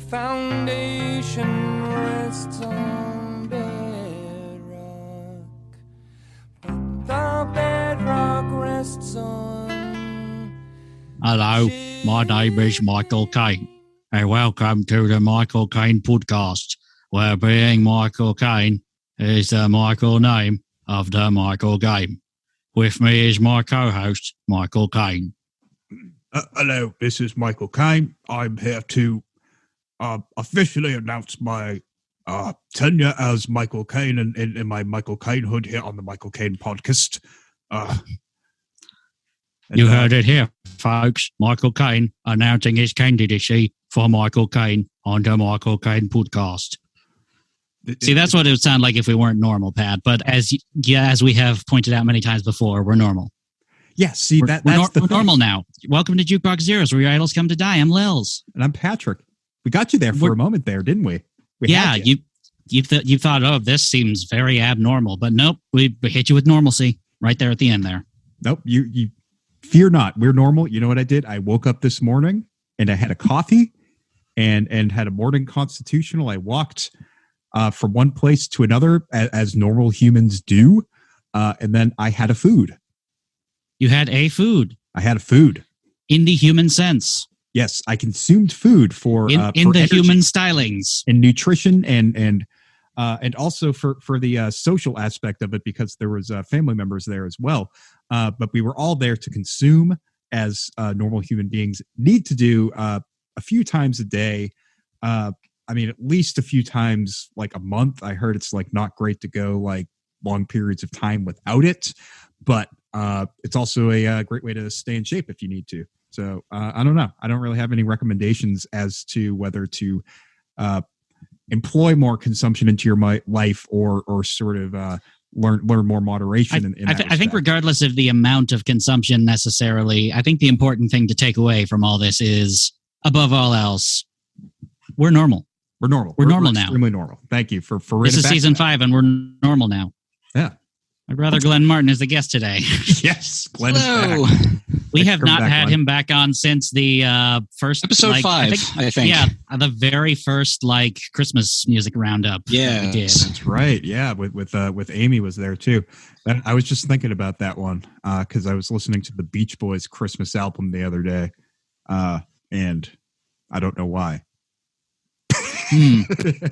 foundation rests on bedrock, but the bedrock rests on... Hello, my name is Michael Caine, and welcome to the Michael Caine podcast, where being Michael Caine is the Michael name of the Michael game. With me is my co-host, Michael Caine. Hello, this is Michael Caine. I'm here to officially announce my tenure as Michael Caine in my Michael Caine-hood here on the Michael Caine podcast. You heard it here, folks. Michael Caine announcing his candidacy for Michael Caine on the Michael Caine podcast. See, that's what it would sound like if we weren't normal, Pat. But as we have pointed out many times before, we're normal. Yeah, see, we're normal now. Welcome to Jukebox Zeros, where your idols come to die. I'm Lils. And I'm Patrick. We got you there for a moment there, didn't we? You thought, oh, this seems very abnormal. But nope, we hit you with normalcy right there at the end there. Nope, you fear not. We're normal. You know what I did? I woke up this morning, and I had a coffee and had a morning constitutional. I walked from one place to another, as normal humans do, and then I had a food. You had a food. I had a food. In the human sense. Yes, I consumed food for in the energy, human stylings, and nutrition, and also for the social aspect of it, because there was family members there as well. But we were all there to consume, as normal human beings need to do a few times a day. I mean, at least a few times, like a month. I heard it's like not great to go like long periods of time without it, but it's also a great way to stay in shape if you need to. So I don't know. I don't really have any recommendations as to whether to employ more consumption into your life or sort of learn more moderation. I think regardless of the amount of consumption necessarily, I think the important thing to take away from all this is, above all else, we're normal. We're normal. We're normal now. Extremely normal. Thank you for this is season 5, and we're normal now. Yeah. My brother Glenn Martin is the guest today. Yes, Glenn is back. We have not had him back on since the first episode 5. I think. Yeah, the very first Christmas music roundup. Yeah, we did. That's right. Yeah, with Amy was there too. I was just thinking about that one because I was listening to the Beach Boys Christmas album the other day, and I don't know why. I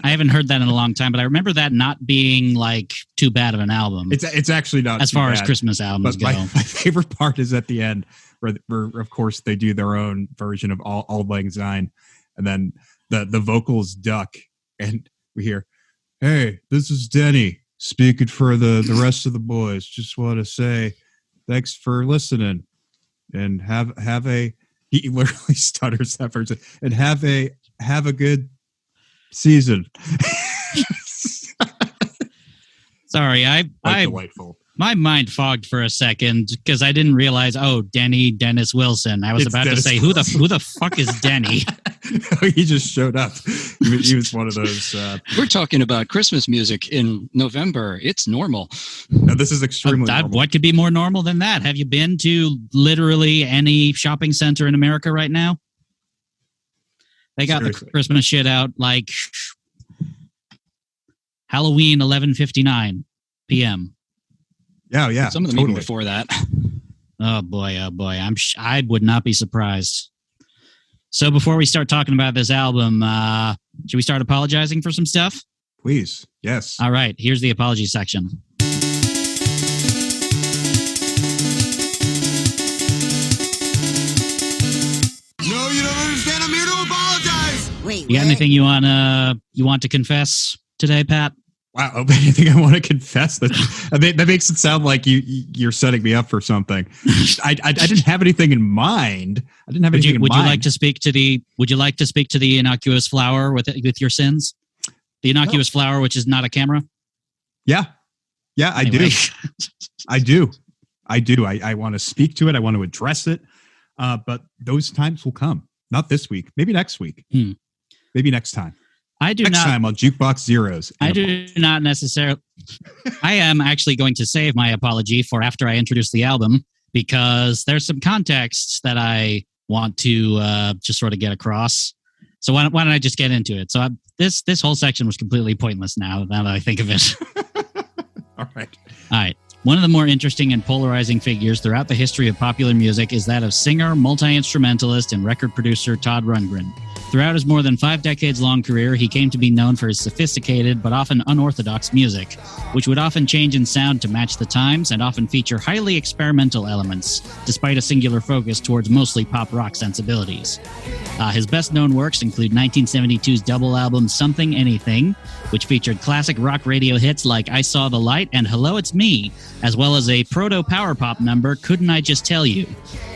haven't heard that in a long time, but I remember that not being like too bad of an album. It's actually not as too far bad, as Christmas albums go. My favorite part is at the end, where of course they do their own version of Auld Lang Syne, and then the vocals duck, and we hear, "Hey, this is Denny speaking for the rest of the boys. Just want to say thanks for listening, and have a." He literally stutters that version, and have a good season. Sorry, I delightful. My mind fogged for a second because I didn't realize. Oh, Dennis Wilson. I was about to say, who the fuck is Denny? He just showed up. He was one of those. We're talking about Christmas music in November. It's normal. No, this is extremely normal. What could be more normal than that? Have you been to literally any shopping center in America right now? They got Seriously. The Christmas shit out like Halloween 11:59 p.m. Yeah. Some of them even before that. Oh boy. I would not be surprised. So before we start talking about this album, should we start apologizing for some stuff? Please. Yes. All right. Here's the apology section. You got anything you want to confess today, Pat? Wow, anything I want to confess? That makes it sound like you're setting me up for something. I didn't have anything in mind. Would you like to speak to the innocuous flower with your sins? The innocuous flower, which is not a camera. Yeah, anyway. I do. I want to speak to it. I want to address it. But those times will come. Not this week. Maybe next week. Maybe next time. Next time on Jukebox Zeros. I do not necessarily. I am actually going to save my apology for after I introduce the album, because there's some context that I want to just sort of get across. So why don't I just get into it? So this whole section was completely pointless now that I think of it. All right. All right. One of the more interesting and polarizing figures throughout the history of popular music is that of singer, multi-instrumentalist, and record producer Todd Rundgren. Throughout his more than 5 decades-long career, he came to be known for his sophisticated but often unorthodox music, which would often change in sound to match the times and often feature highly experimental elements, despite a singular focus towards mostly pop rock sensibilities. His best-known works include 1972's double album Something Anything, which featured classic rock radio hits like I Saw the Light and Hello It's Me, as well as a proto-power pop number, Couldn't I Just Tell You?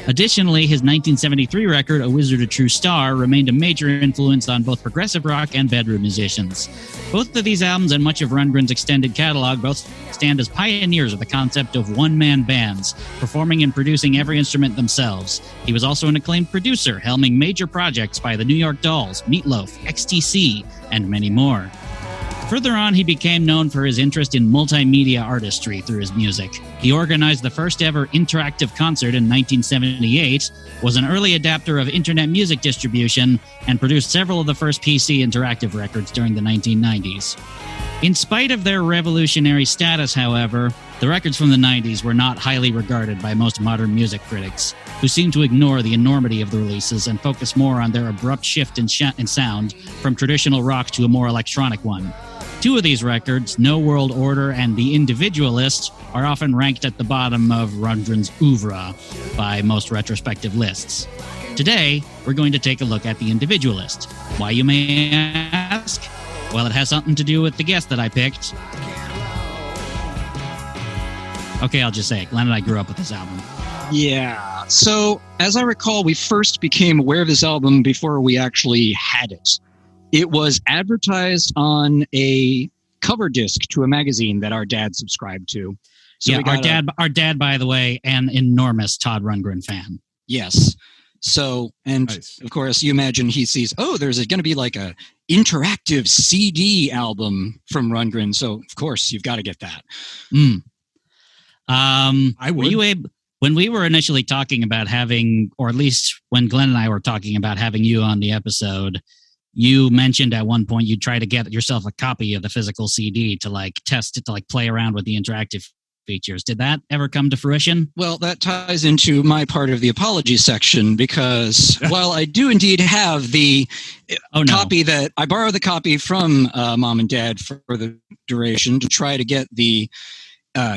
Additionally, his 1973 record, A Wizard, a True Star, remained a major influence on both progressive rock and bedroom musicians. Both of these albums and much of Rundgren's extended catalog both stand as pioneers of the concept of one-man bands, performing and producing every instrument themselves. He was also an acclaimed producer, helming major projects by the New York Dolls, Meat Loaf, XTC, and many more. Further on, he became known for his interest in multimedia artistry through his music. He organized the first ever interactive concert in 1978, was an early adapter of internet music distribution, and produced several of the first PC interactive records during the 1990s. In spite of their revolutionary status, however, the records from the 90s were not highly regarded by most modern music critics, who seem to ignore the enormity of the releases and focus more on their abrupt shift in sound from traditional rock to a more electronic one. 2 of these records, No World Order and The Individualist, are often ranked at the bottom of Rundgren's oeuvre by most retrospective lists. Today, we're going to take a look at The Individualist. Why, you may ask? Well, it has something to do with the guest that I picked. Okay, I'll just say it. Glenn and I grew up with this album. Yeah. So, as I recall, we first became aware of this album before we actually had it. It was advertised on a cover disc to a magazine that our dad subscribed to. So yeah, our dad, by the way, an enormous Todd Rundgren fan. Yes. So, and Nice. Of course, you imagine he sees, there's going to be like a interactive CD album from Rundgren. So, of course, you've got to get that. I would. Were you able, when we were initially talking about having, or at least when Glenn and I were talking about having you on the episode, you mentioned at one point you'd try to get yourself a copy of the physical CD to like test it, to like play around with the interactive features. Did that ever come to fruition? Well, that ties into my part of the apology section because while I do indeed have the copy that I borrowed the copy from mom and dad for the duration to try to get the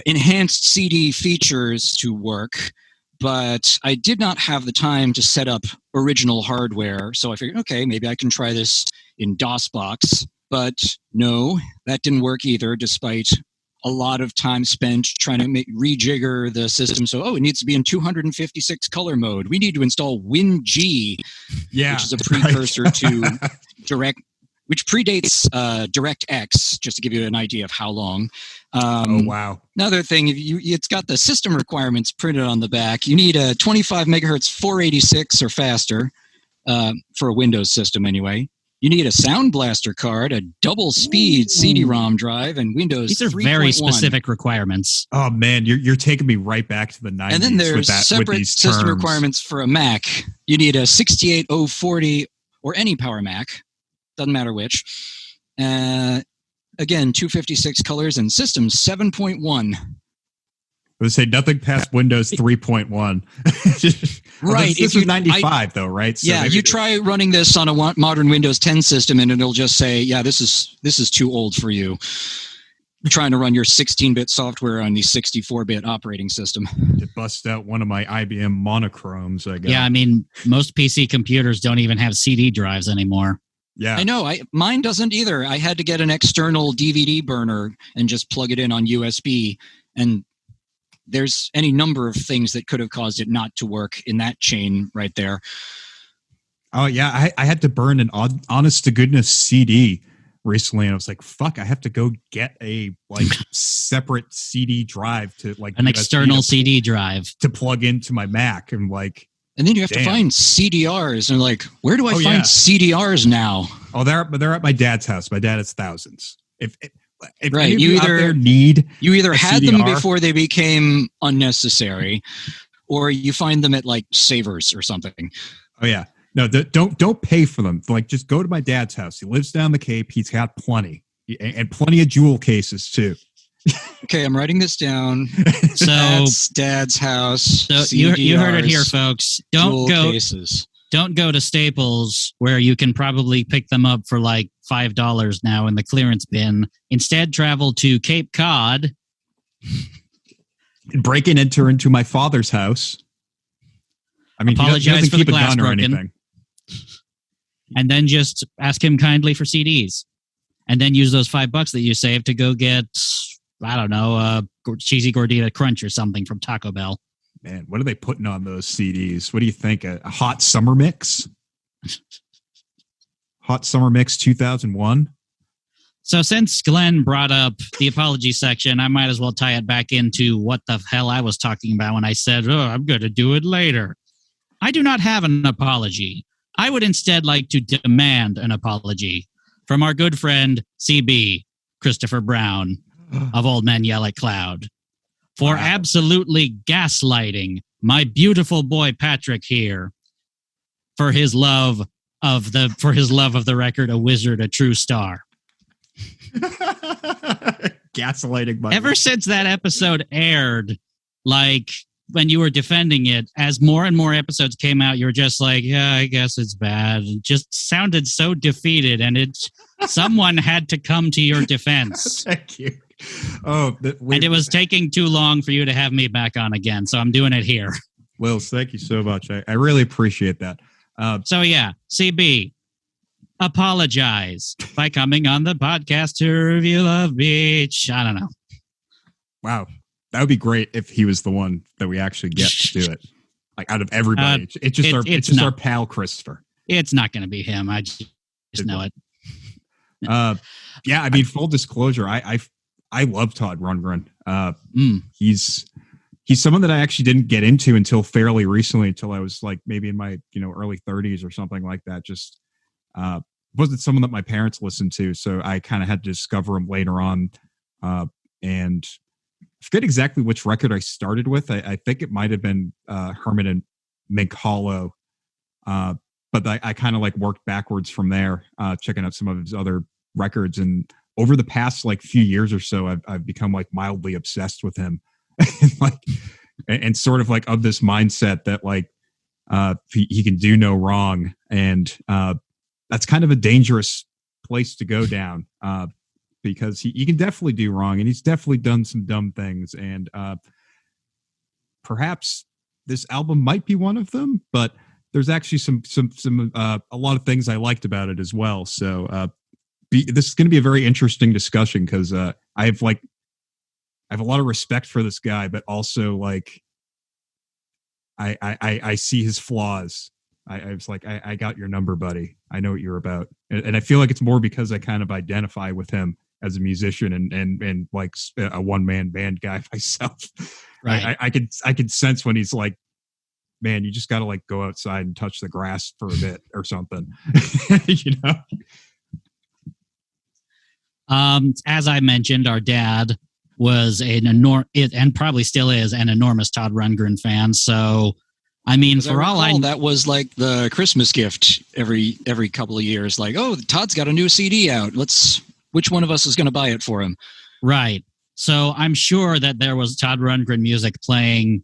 enhanced CD features to work, but I did not have the time to set up original hardware. So I figured, okay, maybe I can try this in DOSBox. But no, that didn't work either, despite a lot of time spent trying to rejigger the system. So, it needs to be in 256 color mode. We need to install WinG, which is a precursor to Direct, which predates DirectX, just to give you an idea of how long. Oh, wow. Another thing, it's got the system requirements printed on the back. You need a 25 megahertz 486 or faster for a Windows system anyway. You need a Sound Blaster card, a double-speed CD-ROM drive, and Windows 3.1. These are very specific requirements. Oh, man, you're taking me right back to the 90s. And then there's separate system terms. requirements for a Mac. You need a 68040 or any Power Mac. Doesn't matter which. Again, 256 colors and systems 7.1. I would say nothing past Windows 3.1. Right. This is 95, though, right? So yeah, you try running this on a modern Windows 10 system, and it'll just say, yeah, this is too old for you. Trying to run your 16-bit software on the 64-bit operating system. To bust out one of my IBM monochromes, I guess. Yeah, I mean, most PC computers don't even have CD drives anymore. Yeah, I know. Mine doesn't either. I had to get an external DVD burner and just plug it in on USB. And there's any number of things that could have caused it not to work in that chain right there. Oh, yeah. I had to burn an honest-to-goodness CD recently, and I was like, fuck, I have to go get a separate CD drive to an external CD drive to plug into my Mac. And and then you have to find CDRs, and where do I find CDRs now? Oh, they're at my dad's house. My dad has thousands. If right, you either had CDR, them before they became unnecessary, or you find them at Savers or something. Oh yeah, No, don't pay for them. Like, just go to my dad's house. He lives down the Cape. He's got plenty, and plenty of jewel cases too. Okay, I'm writing this down. So Dad's house. So you heard it here, folks. Don't go to Staples, where you can probably pick them up for like $5 now in the clearance bin. Instead, travel to Cape Cod. Break and enter into my father's house. I mean, apologize for the glass broken. Anything. And then just ask him kindly for CDs. And then use those $5 that you saved to go get, I don't know, a cheesy gordita crunch or something from Taco Bell. Man, what are they putting on those CDs? What do you think? A hot summer mix? Hot summer mix 2001? So since Glenn brought up the apology section, I might as well tie it back into what the hell I was talking about when I said, I'm going to do it later. I do not have an apology. I would instead like to demand an apology from our good friend, CB, Christopher Brown, of Old Men Yell at Cloud, for absolutely gaslighting my beautiful boy Patrick here for his love of the record, A Wizard, a True Star. Gaslighting my ever since that episode aired, like when you were defending it, as more and more episodes came out, you were just like, yeah, I guess it's bad. It just sounded so defeated, and someone had to come to your defense. Thank you. And it was taking too long for you to have me back on again, so I'm doing it here. Wills, thank you so much. I really appreciate that. So yeah, CB, apologize by coming on the podcast to review Love Beach. I don't know. Wow. That would be great if he was the one that we actually get to do it. Like, out of everybody. It's just our pal Christopher. It's not going to be him. I just know it. Yeah, I mean, full disclosure, I love Todd Rundgren. He's someone that I actually didn't get into until fairly recently, until I was like maybe in my early 30s or something like that. Just wasn't someone that my parents listened to, so I kind of had to discover him later on. And I forget exactly which record I started with. I think it might have been Herman and Mink Hollow, but I kind of like worked backwards from there, checking out some of his other records. And over the past like few years or so, I've become like mildly obsessed with him, and sort of like of this mindset that like he can do no wrong, and that's kind of a dangerous place to go down. Because he can definitely do wrong, and he's definitely done some dumb things, and perhaps this album might be one of them, but there's actually some a lot of things I liked about it as well. So this is going to be a very interesting discussion, because I have a lot of respect for this guy, but also like I see his flaws. I was like, I got your number, buddy. I know what you're about, and I feel like it's more because I kind of identify with him as a musician and like a one-man band guy myself. Right. I could sense when he's like, man, you just got to like go outside and touch the grass for a bit or something. As I mentioned, our dad was and probably still is an enormous Todd Rundgren fan. So, I mean, for all I know, that was like the Christmas gift every couple of years. Like, oh, Todd's got a new CD out. Which one of us is going to buy it for him? Right. So I'm sure that there was Todd Rundgren music playing,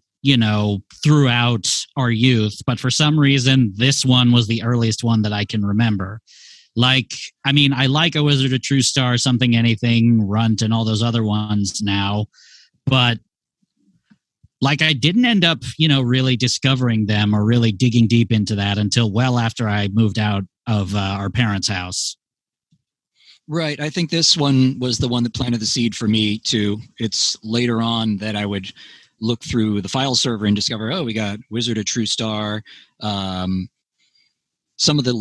throughout our youth. But for some reason, this one was the earliest one that I can remember. Like, I mean, I like A Wizard, a True Star, Something Anything, Runt, and all those other ones now. But like, I didn't end up, really discovering them or really digging deep into that until well after I moved out of our parents' house. Right. I think this one was the one that planted the seed for me too. It's later on that I would look through the file server and discover, we got Wizard of True Star. Some of the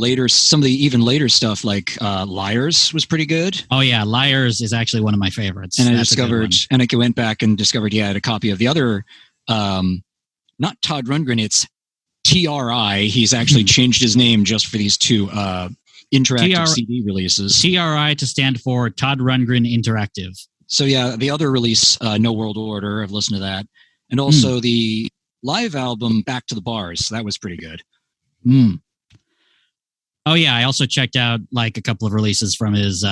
even later stuff like Liars was pretty good. Oh yeah. Liars is actually one of my favorites. And I went back and discovered, I had a copy of the other, not Todd Rundgren, it's TRI. He's actually changed his name just for these two, interactive CD releases. TRI to stand for Todd Rundgren Interactive. So yeah, the other release, No World Order, I've listened to that. And also the live album, Back to the Bars. So that was pretty good. Oh yeah, I also checked out like a couple of releases from his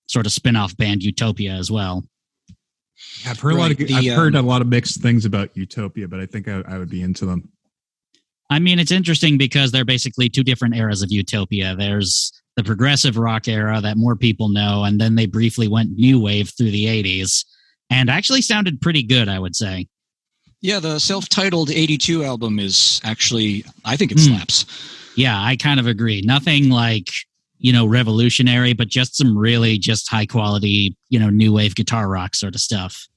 sort of spin-off band Utopia as well. I've heard I've heard a lot of mixed things about Utopia, but I think I would be into them. I mean, it's interesting because they're basically two different eras of Utopia. There's the progressive rock era that more people know, and then they briefly went new wave through the 80s, and actually sounded pretty good, I would say. Yeah, the self-titled 82 album is actually, I think it slaps. Yeah, I kind of agree. Nothing like, revolutionary, but just some really just high quality, new wave guitar rock sort of stuff.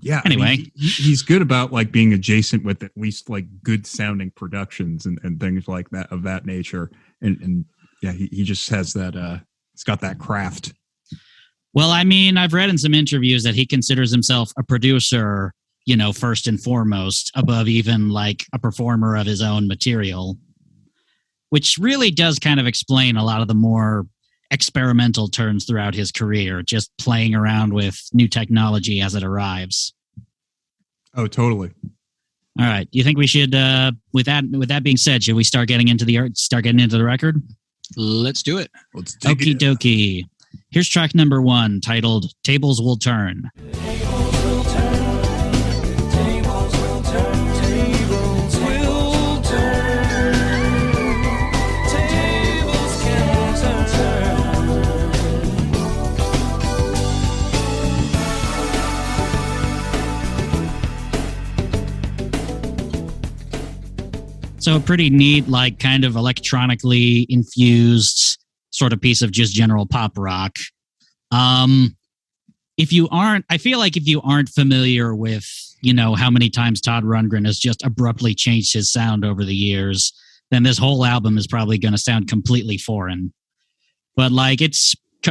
Yeah. Anyway, I mean, he's good about like being adjacent with at least like good sounding productions and things like that of that nature. And yeah, he just has that, he's got that craft. Well, I mean, I've read in some interviews that he considers himself a producer, first and foremost, above even like a performer of his own material, which really does kind of explain a lot of the more experimental turns throughout his career, just playing around with new technology as it arrives. Oh, totally. All right. Do you think we should, with that being said, should we start getting into the record? Let's do it. Let's Okie dokie. Here's track number 1, titled Tables Will Turn. Tables will turn. Tables will turn. Tables will turn. Tables can turn. So a pretty neat, like kind of electronically infused sort of piece of just general pop rock. I feel like if you aren't familiar with, how many times Todd Rundgren has just abruptly changed his sound over the years, then this whole album is probably going to sound completely foreign. But like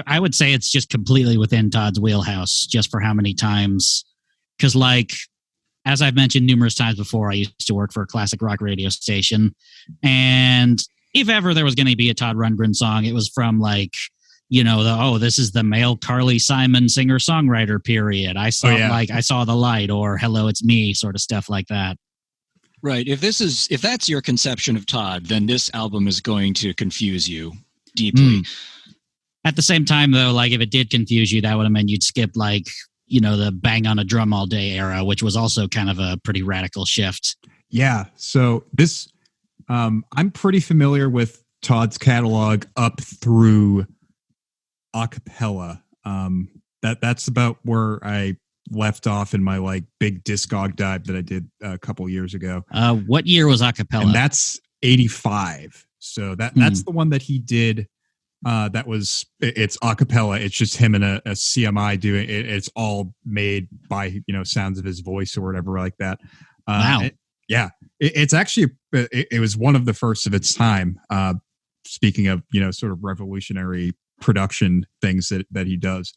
I would say it's just completely within Todd's wheelhouse just for how many times. Because like, as I've mentioned numerous times before, I used to work for a classic rock radio station. And if ever there was going to be a Todd Rundgren song, it was from like, this is the male Carly Simon singer-songwriter period. I saw I Saw the Light, or Hello, It's Me, sort of stuff like that. Right. If that's your conception of Todd, then this album is going to confuse you deeply. At the same time, though, like if it did confuse you, that would have meant you'd skip like, the bang on a drum all day era, which was also kind of a pretty radical shift. Yeah. So this, I'm pretty familiar with Todd's catalog up through acapella. That's about where I left off in my like big discog dive that I did a couple years ago. What year was acapella? And that's 85. So that's the one that he did. It's acapella. It's just him and a CMI doing it. It's all made by, sounds of his voice or whatever like that. Wow. It's actually, it was one of the first of its time. Speaking of, sort of revolutionary production things that he does.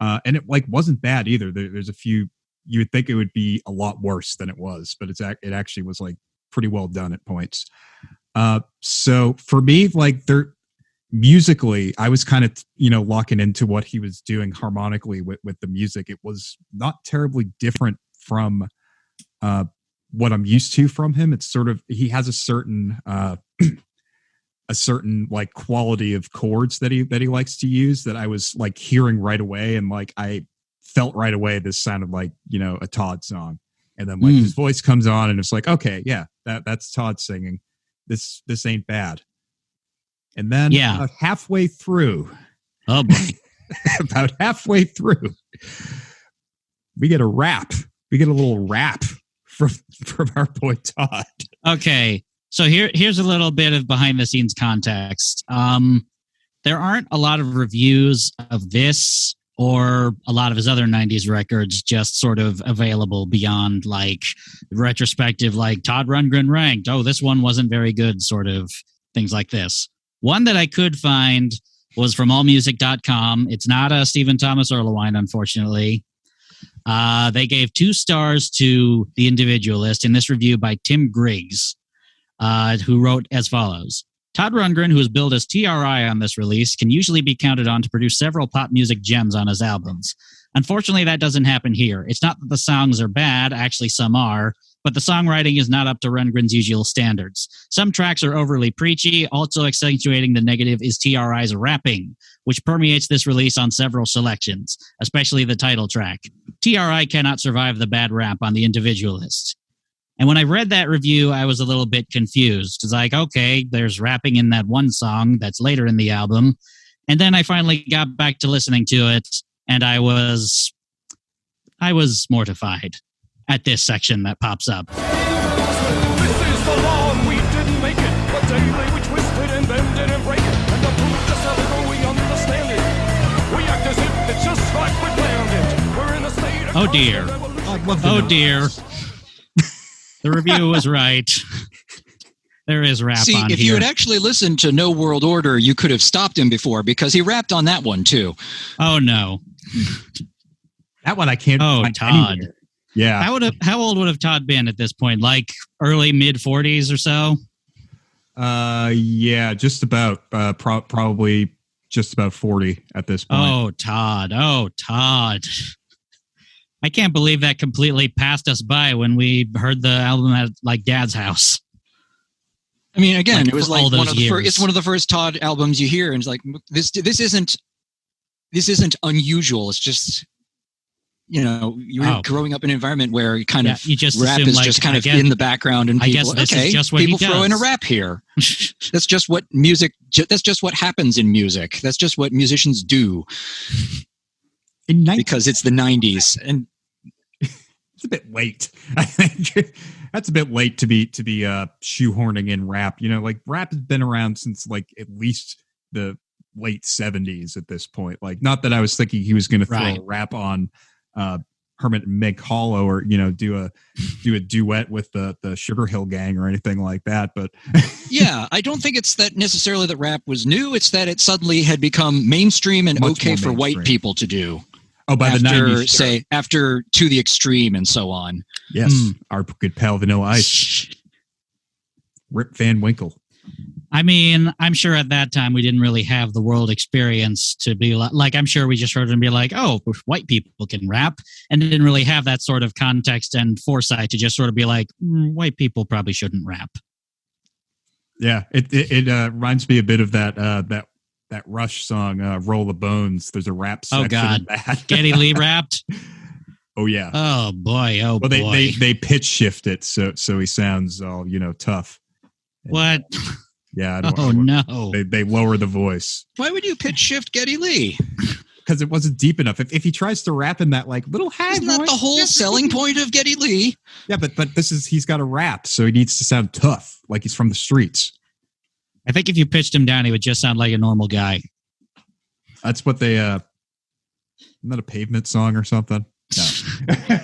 And it like wasn't bad either. There's a few, you would think it would be a lot worse than it was, but it actually was like pretty well done at points. So for me, like musically, I was kind of, locking into what he was doing harmonically with the music. It was not terribly different from what I'm used to from him. It's sort of, he has a certain like quality of chords that he likes to use that I was like hearing right away. And like, I felt right away, this sounded like, a Todd song. And then like his voice comes on and it's like, okay, yeah, that's Todd singing. This ain't bad. And then about halfway through, about halfway through, we get a rap. We get a little rap from our boy Todd. Okay, so here's a little bit of behind the scenes context. There aren't a lot of reviews of this or a lot of his other 90s records just sort of available beyond like retrospective, like Todd Rundgren ranked, this one wasn't very good, sort of things like this. One that I could find was from allmusic.com. It's not a Stephen Thomas Erlewine, unfortunately. They gave 2 stars to The Individualist in this review by Tim Griggs, who wrote as follows. Todd Rundgren, who is billed as TRI on this release, can usually be counted on to produce several pop music gems on his albums. Unfortunately, that doesn't happen here. It's not that the songs are bad, actually some are, but the songwriting is not up to Rundgren's usual standards. Some tracks are overly preachy. Also accentuating the negative is TRI's rapping, which permeates this release on several selections, especially the title track. TRI cannot survive the bad rap on the Individualist. And when I read that review, I was a little bit confused. It's like, okay, there's rapping in that one song that's later in the album. And then I finally got back to listening to it, and I was mortified at this section that pops up. This is the law, and we didn't make it. But daily we twisted and bended and break it. And the proof just a little, we understand it. We act as if it's just like we planned it. We're in a state of Oh dear. Oh dear. The review was right. There is rap See, on if here. you had actually listened to No World Order, you could have stopped him before, because he rapped on that one too. Oh no. That one I can't. Oh, find Todd. anywhere. Yeah. How old would have Todd been at this point? Like early mid 40s or so? Yeah, just about. Probably just about 40 at this point. Oh, Todd. Oh, Todd. I can't believe that completely passed us by when we heard the album at like Dad's house. I mean, again, Like, it was for like all one those of the years. it's one of the first Todd albums you hear, and it's like this isn't unusual. It's just, you know, you're growing up in an environment where you just rap assume, is like, just kind I of guess- in the background, and I people, guess this is just what he people throw in a does. rap here. That's just what music. That's just what happens in music. That's just what musicians do, because it's the '90s, and it's a bit late. I think that's a bit late to be shoehorning in rap. You know, like rap has been around since like at least the late 70s at this point. Like, not that I was thinking he was going to throw Right. a rap on Hermit and Meg Hollow, or, you know, do a duet with the Sugar Hill Gang or anything like that. But yeah, I don't think it's that necessarily that rap was new. It's that it suddenly had become mainstream and Much okay more for white mainstream. people to do. oh, by the 90s, After To the Extreme and so on. yes, our good pal Vanilla Ice, Rip Van Winkle. I mean, I'm sure at that time we didn't really have the world experience to be like, I'm sure we just heard him be like, oh, white people can rap, and didn't really have that sort of context and foresight to just sort of be like, white people probably shouldn't rap. Yeah, it reminds me a bit of that Rush song, "Roll the Bones." There's a rap section. Oh God, in that. Geddy Lee rapped. Oh yeah. Oh boy. Oh Well, boy. they pitch shift it so he sounds all, you know, tough. And, What? Yeah. I don't, Oh no. They lower the voice Why would you pitch shift Geddy Lee? because it wasn't deep enough. If he tries to rap in that like little high Isn't that voice, the whole selling point of Geddy Lee? Yeah, but he's got a rap, so he needs to sound tough, like he's from the streets. I think if you pitched him down, he would just sound like a normal guy. That's what they. Isn't that a Pavement song or something? No.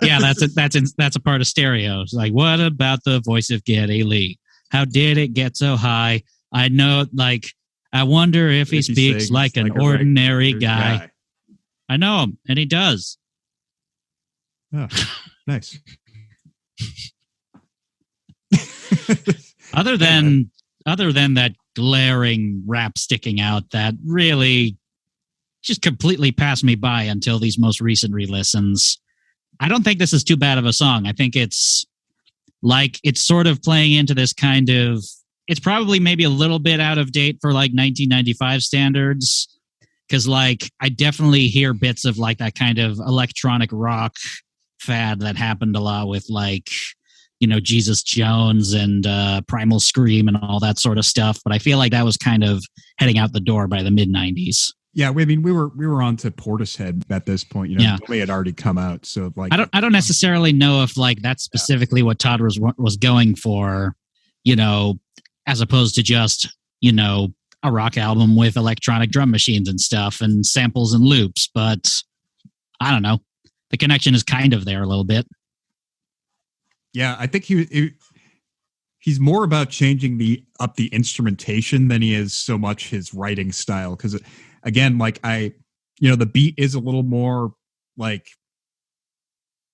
Yeah, that's a part of stereo. It's like, what about the voice of Geddy Lee? How did it get so high? I know, like, I wonder if he speaks sings like an a ordinary regular guy. I know him, and he does. Oh, nice. Other than that glaring rap sticking out that really just completely passed me by until these most recent re-listens. I don't think this is too bad of a song. I think it's sort of playing into this kind of, it's probably maybe a little bit out of date for like 1995 standards. Cause like, I definitely hear bits of like that kind of electronic rock fad that happened a lot with like, you know, Jesus Jones and Primal Scream and all that sort of stuff. But I feel like that was kind of heading out the door by the mid 90s. Yeah, I mean, we were on to Portishead at this point. You know, Yeah. Tommy had already come out, so like, I don't necessarily know if like that's specifically what Todd was going for, you know, as opposed to just, you know, a rock album with electronic drum machines and stuff and samples and loops. But I don't know. The connection is kind of there a little bit. yeah, I think he's more about changing the instrumentation than he is so much his writing style. Because again, like the beat is a little more like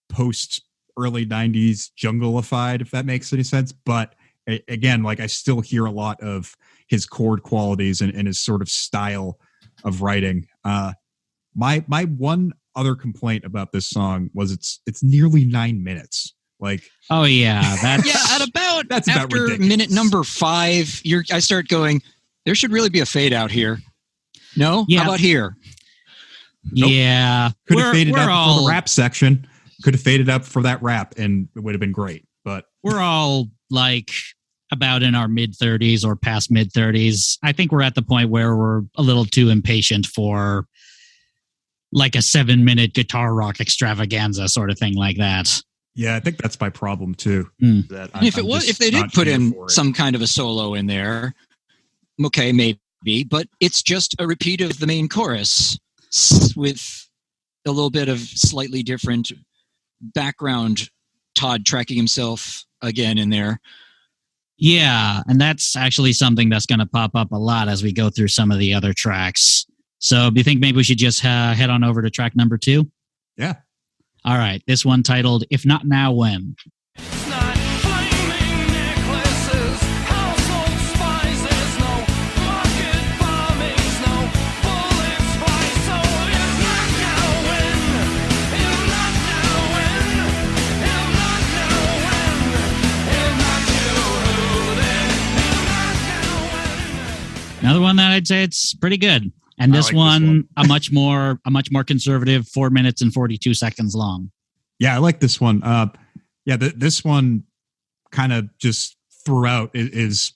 post early 90s jungle-ified, if that makes any sense. But again, like I still hear a lot of his chord qualities and his sort of style of writing. My one other complaint about this song was it's nearly 9 minutes. Like, oh yeah, that's yeah. At about that's about after ridiculous. minute number 5, I start going, there should really be a fade out here. No, Yeah. how about here? Nope. Yeah, Could have faded up all, for the rap section. Could have faded up for that rap, and it would have been great. But we're all like about in our mid 30s or past mid 30s. I think we're at the point where we're a little too impatient for like a 7-minute guitar rock extravaganza sort of thing like that. yeah, I think that's my problem too. Mm. That And if they did put in some kind of a solo in there, okay, maybe, but it's just a repeat of the main chorus with a little bit of slightly different background. Todd tracking himself again in there. Yeah, and that's actually something that's going to pop up a lot as we go through some of the other tracks. So do you think maybe we should just head on over to track number 2? Yeah. All right, this one titled If Not Now, When? It's not flaming necklaces, household spices, no market bombings, no bullet spice. So if not now, when? If not now, when? If not now, when? If not you, who then? If not now, when? Another one that I'd say it's pretty good. And I this like this one, one. a much more conservative, 4 minutes and 42 seconds long. Yeah, I like this one. This one kind of just throughout is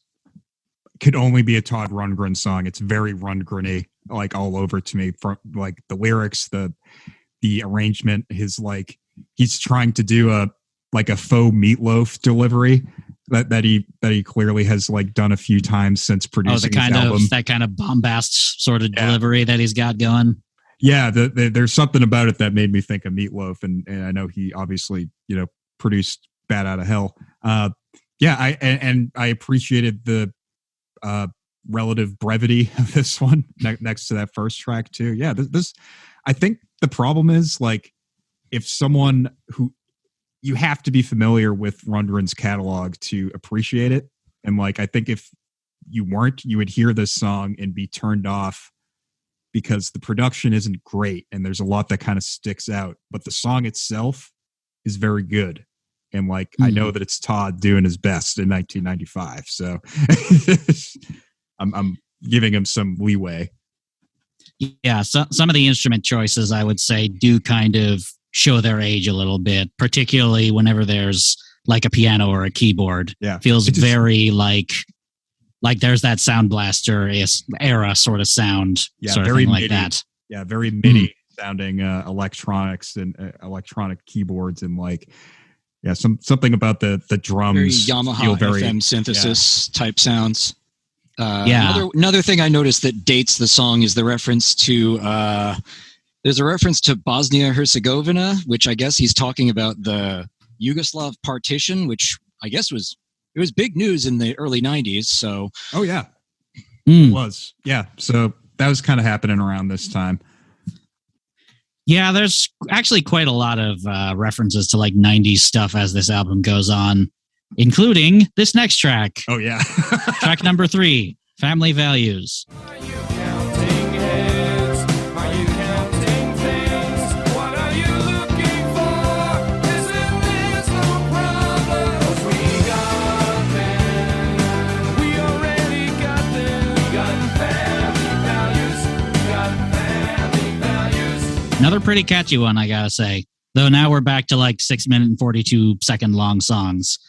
could only be a Todd Rundgren song. It's very Rundgren-y, like all over to me. From like the lyrics, the arrangement, his like he's trying to do a faux Meat Loaf delivery that he clearly has like done a few times since producing his album. That kind of bombast sort of delivery that he's got going. Yeah, there's something about it that made me think of Meat Loaf, and I know he obviously produced Bat Out of Hell. I appreciated the relative brevity of this one next to that first track too. Yeah, this I think the problem is like if someone who you have to be familiar with Rundgren's catalog to appreciate it, and like I think if you weren't, you would hear this song and be turned off because the production isn't great and there's a lot that kind of sticks out, but the song itself is very good. And like, I know that it's Todd doing his best in 1995. So I'm giving him some leeway. Yeah. So, some of the instrument choices I would say do kind of show their age a little bit, particularly whenever there's like a piano or a keyboard. Yeah. Feels very like there's that Sound Blaster era sort of sound, sort very of thing MIDI, like that. Yeah, very MIDI sounding electronics and electronic keyboards and like something about the drums. Very Yamaha FM synthesis type sounds. Another thing I noticed that dates the song is the reference to there's a reference to Bosnia Herzegovina, which I guess he's talking about the Yugoslav partition, which I guess was big news in the early 90s. So, it was. Yeah. So that was kind of happening around this time. Yeah, there's actually quite a lot of references to like 90s stuff as this album goes on, including this next track. Oh, yeah. Track number 3, Family Values. Are you counting heads? Are you counting things? What are you looking for? Isn't this no problem? 'Cause we got them. We already got them. We got family values. We got family values. Another pretty catchy one, I gotta say. Though now we're back to like 6 minute and 42 second long songs.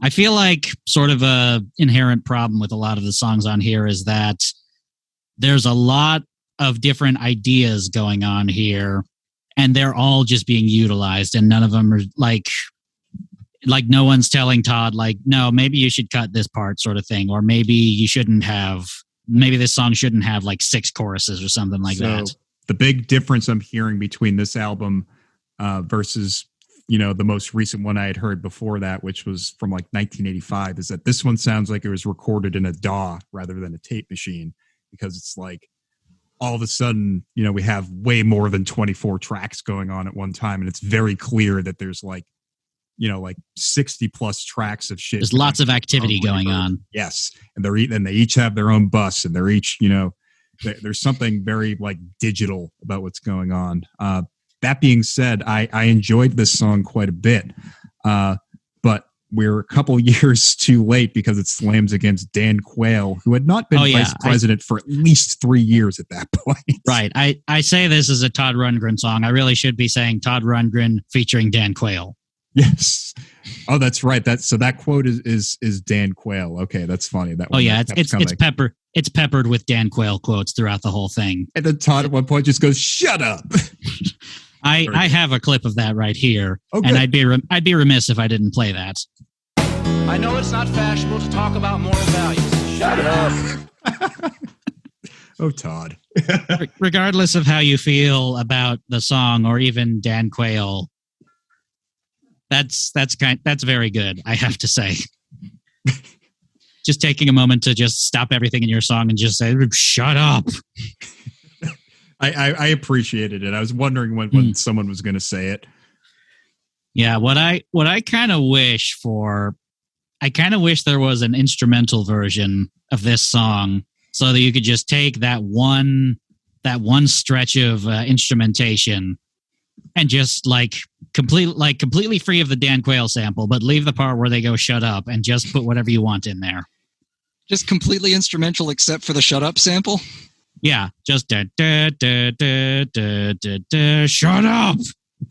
I feel like sort of a inherent problem with a lot of the songs on here is that there's a lot of different ideas going on here, and they're all just being utilized, and none of them are like no one's telling Todd like, no, maybe you should cut this part sort of thing, or maybe this song shouldn't have like 6 choruses or something like that. The big difference I'm hearing between this album versus the most recent one I had heard before that, which was from like 1985, is that this one sounds like it was recorded in a DAW rather than a tape machine, because it's like all of a sudden, we have way more than 24 tracks going on at one time. And it's very clear that there's like 60 plus tracks of shit. There's lots of activity going on. Yes. And they each have their own bus, and they're each, there's something very like digital about what's going on. That being said, I enjoyed this song quite a bit. we're a couple years too late because it slams against Dan Quayle, who had not been vice president for at least 3 years at that point. Right. I say this is a Todd Rundgren song. I really should be saying Todd Rundgren featuring Dan Quayle. Yes. Oh, that's right. So that quote is Dan Quayle. Okay, that's funny. That one it's peppered with Dan Quayle quotes throughout the whole thing. And then Todd at one point just goes, "Shut up." I have a clip of that right here, and I'd be remiss if I didn't play that. I know it's not fashionable to talk about moral values. Shut up. Oh, Todd. Regardless of how you feel about the song or even Dan Quayle, that's very good, I have to say. Just taking a moment to just stop everything in your song and just say, "Shut up." I appreciated it. I was wondering when someone was going to say it. Yeah, what I kind of wish for, I kind of wish there was an instrumental version of this song so that you could just take that one stretch of instrumentation and just completely free of the Dan Quayle sample, but leave the part where they go "shut up" and just put whatever you want in there. Just completely instrumental except for the "shut up" sample? Yeah, just da, da, da, da, da, da, da, shut up.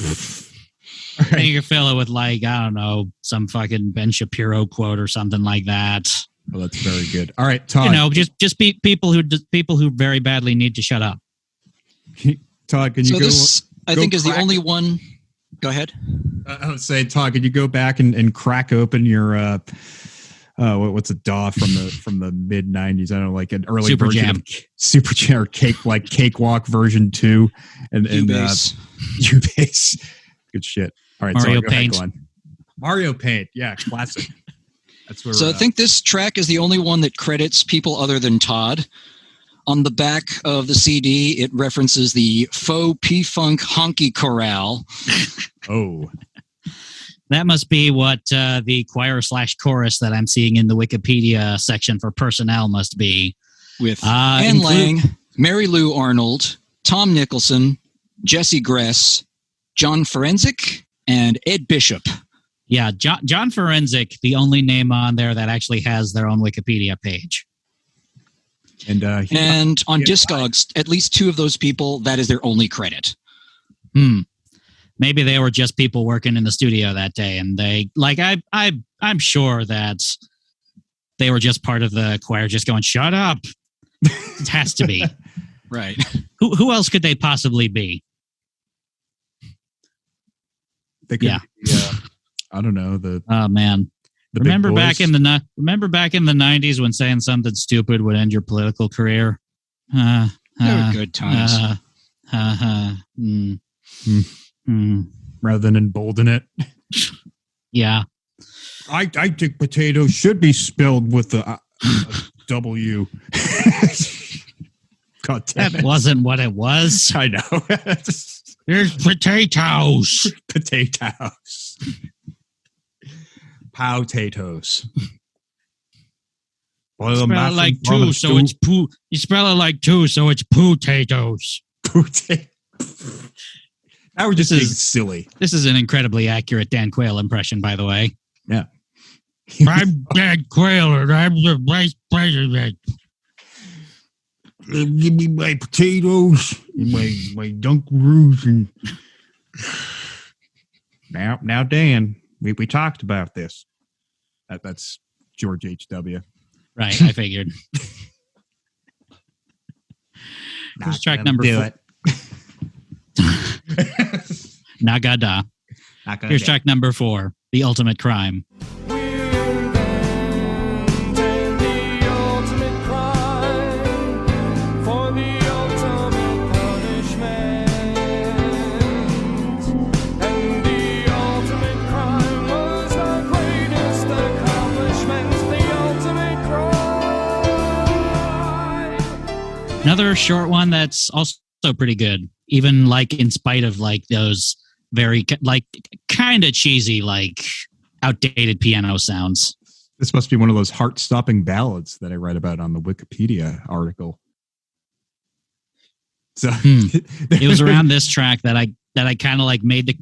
Right. And you can fill it with I don't know, some fucking Ben Shapiro quote or something like that. Well, that's very good. All right, Todd. Just people who very badly need to shut up. Todd, can you go? This, I think, is the only one. Go ahead. I would say, Todd, can you go back and crack open your what's a DAW from the mid '90s? I don't know, like an early Super version Jam. of Super Jam or Cakewalk version 2 and Ubase. Ubase. Good shit. All right, Mario sorry, Paint. ahead, Mario Paint, yeah, classic. That's where. So I think this track is the only one that credits people other than Todd. On the back of the CD, it references the faux P-Funk honky chorale. Oh. That must be what the choir/chorus that I'm seeing in the Wikipedia section for personnel must be. With Ann Lang, Mary Lou Arnold, Tom Nicholson, Jesse Gress, John Forensic, and Ed Bishop. Yeah, John Forensic, the only name on there that actually has their own Wikipedia page. And on Discogs, at least 2 of those people, that is their only credit. Maybe they were just people working in the studio that day, and they I'm sure that they were just part of the choir, just going, "Shut up." It has to be. Right. Who else could they possibly be? They could, I don't know. Oh man. Remember back in the 90s when saying something stupid would end your political career? They were good times. Rather than embolden it. Yeah. I think potatoes should be spelled with a W. God damn That it. wasn't what it was. I know. There's potatoes. Potatoes. Potatoes. You spell it like 2, so it's poo. You spell it like 2, so it's potatoes. Now we're just being silly. This is an incredibly accurate Dan Quayle impression, by the way. Yeah. I'm Dan Quayle, and I'm the vice president. Give me my potatoes and my Dunkaroos and now Dan, we talked about this. That's George H.W. Right, I figured. Here's track number 4. Nagada. Here's track number 4, The Ultimate Crime. Another short one that's also pretty good, even in spite of those very kind of cheesy, outdated piano sounds. This must be one of those heart-stopping ballads that I read about on the Wikipedia article. So it was around this track that I kind of made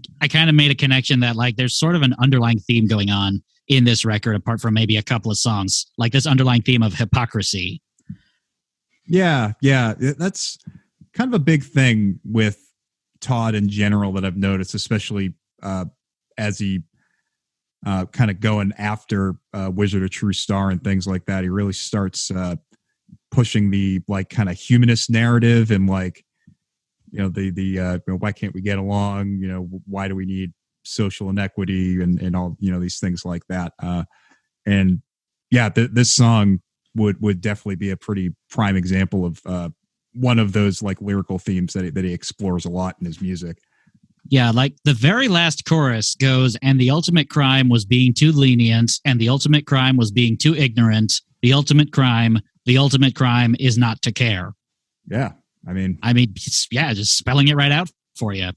a connection that there's sort of an underlying theme going on in this record, apart from maybe a couple of songs, like this underlying theme of hypocrisy. Yeah, that's kind of a big thing with Todd in general that I've noticed, especially as he kind of going after Wizard of True Star and things like that. He really starts pushing the like kind of humanist narrative and like, the why can't we get along? Why do we need social inequity and all, these things like that. This song would definitely be a pretty prime example of one of those like lyrical themes that he explores a lot in his music. Yeah, like the very last chorus goes, and the ultimate crime was being too lenient, and the ultimate crime was being too ignorant. The ultimate crime is not to care. Yeah, I mean, just spelling it right out for you.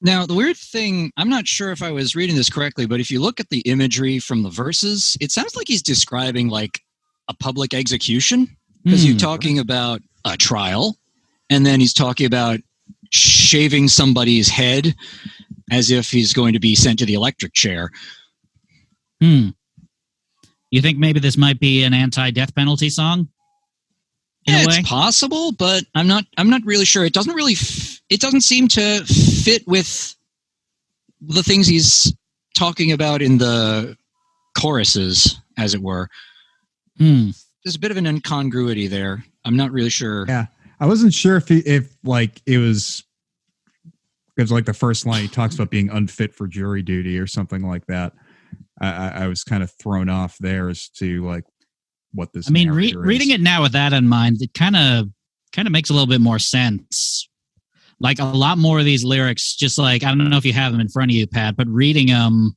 Now, the weird thing, I'm not sure if I was reading this correctly, but if you look at the imagery from the verses, it sounds like he's describing like a public execution, because you're talking about a trial, and then he's talking about shaving somebody's head as if he's going to be sent to the electric chair. You think maybe this might be an anti-death penalty song? It's possible, but I'm not really sure. It doesn't seem to fit with the things he's talking about in the choruses, as it were. There's a bit of an incongruity there. I'm not really sure. Yeah, I wasn't sure if it was because like the first line he talks about being unfit for jury duty or something like that. I was kind of thrown off there as to like what this. I mean, reading it now with that in mind, it kind of makes a little bit more sense. Like a lot more of these lyrics, just like, I don't know if you have them in front of you, Pat, but reading them,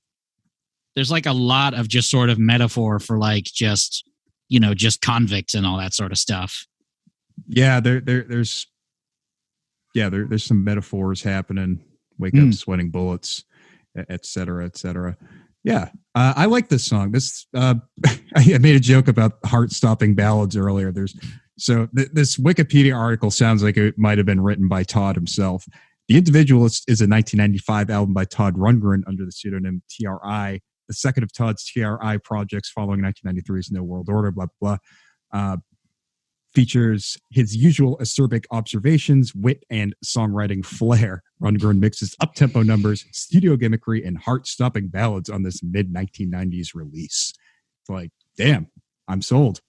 there's like a lot of just sort of metaphor for like just convicts and all that sort of stuff. Yeah, there's some metaphors happening. Wake up, sweating bullets, et cetera, et cetera. Yeah, I like this song. This I made a joke about heart-stopping ballads earlier. This Wikipedia article sounds like it might have been written by Todd himself. The Individualist is a 1995 album by Todd Rundgren under the pseudonym TRI. The second of Todd's TRI projects following 1993's No World Order, blah, blah, blah. Features his usual acerbic observations, wit, and songwriting flair. Rundgren mixes up-tempo numbers, studio gimmickry, and heart-stopping ballads on this mid-1990s release. It's like, damn, I'm sold.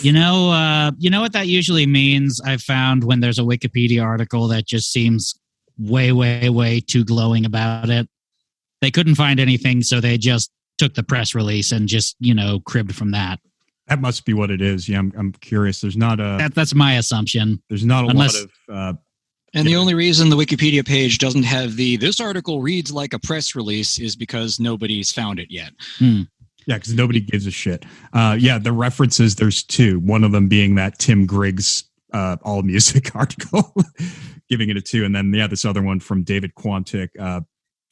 You know what that usually means, I've found, when there's a Wikipedia article that just seems way, way, way too glowing about it. They couldn't find anything, so they just took the press release and just, cribbed from that. That must be what it is. Yeah, I'm curious. There's not a... That's my assumption. There's not a lot of... and the only reason the Wikipedia page doesn't have this article reads like a press release is because nobody's found it yet. Yeah, because nobody gives a shit. The references, there's two. One of them being that Tim Griggs All Music article, giving it a 2. And then, this other one from David Quantick,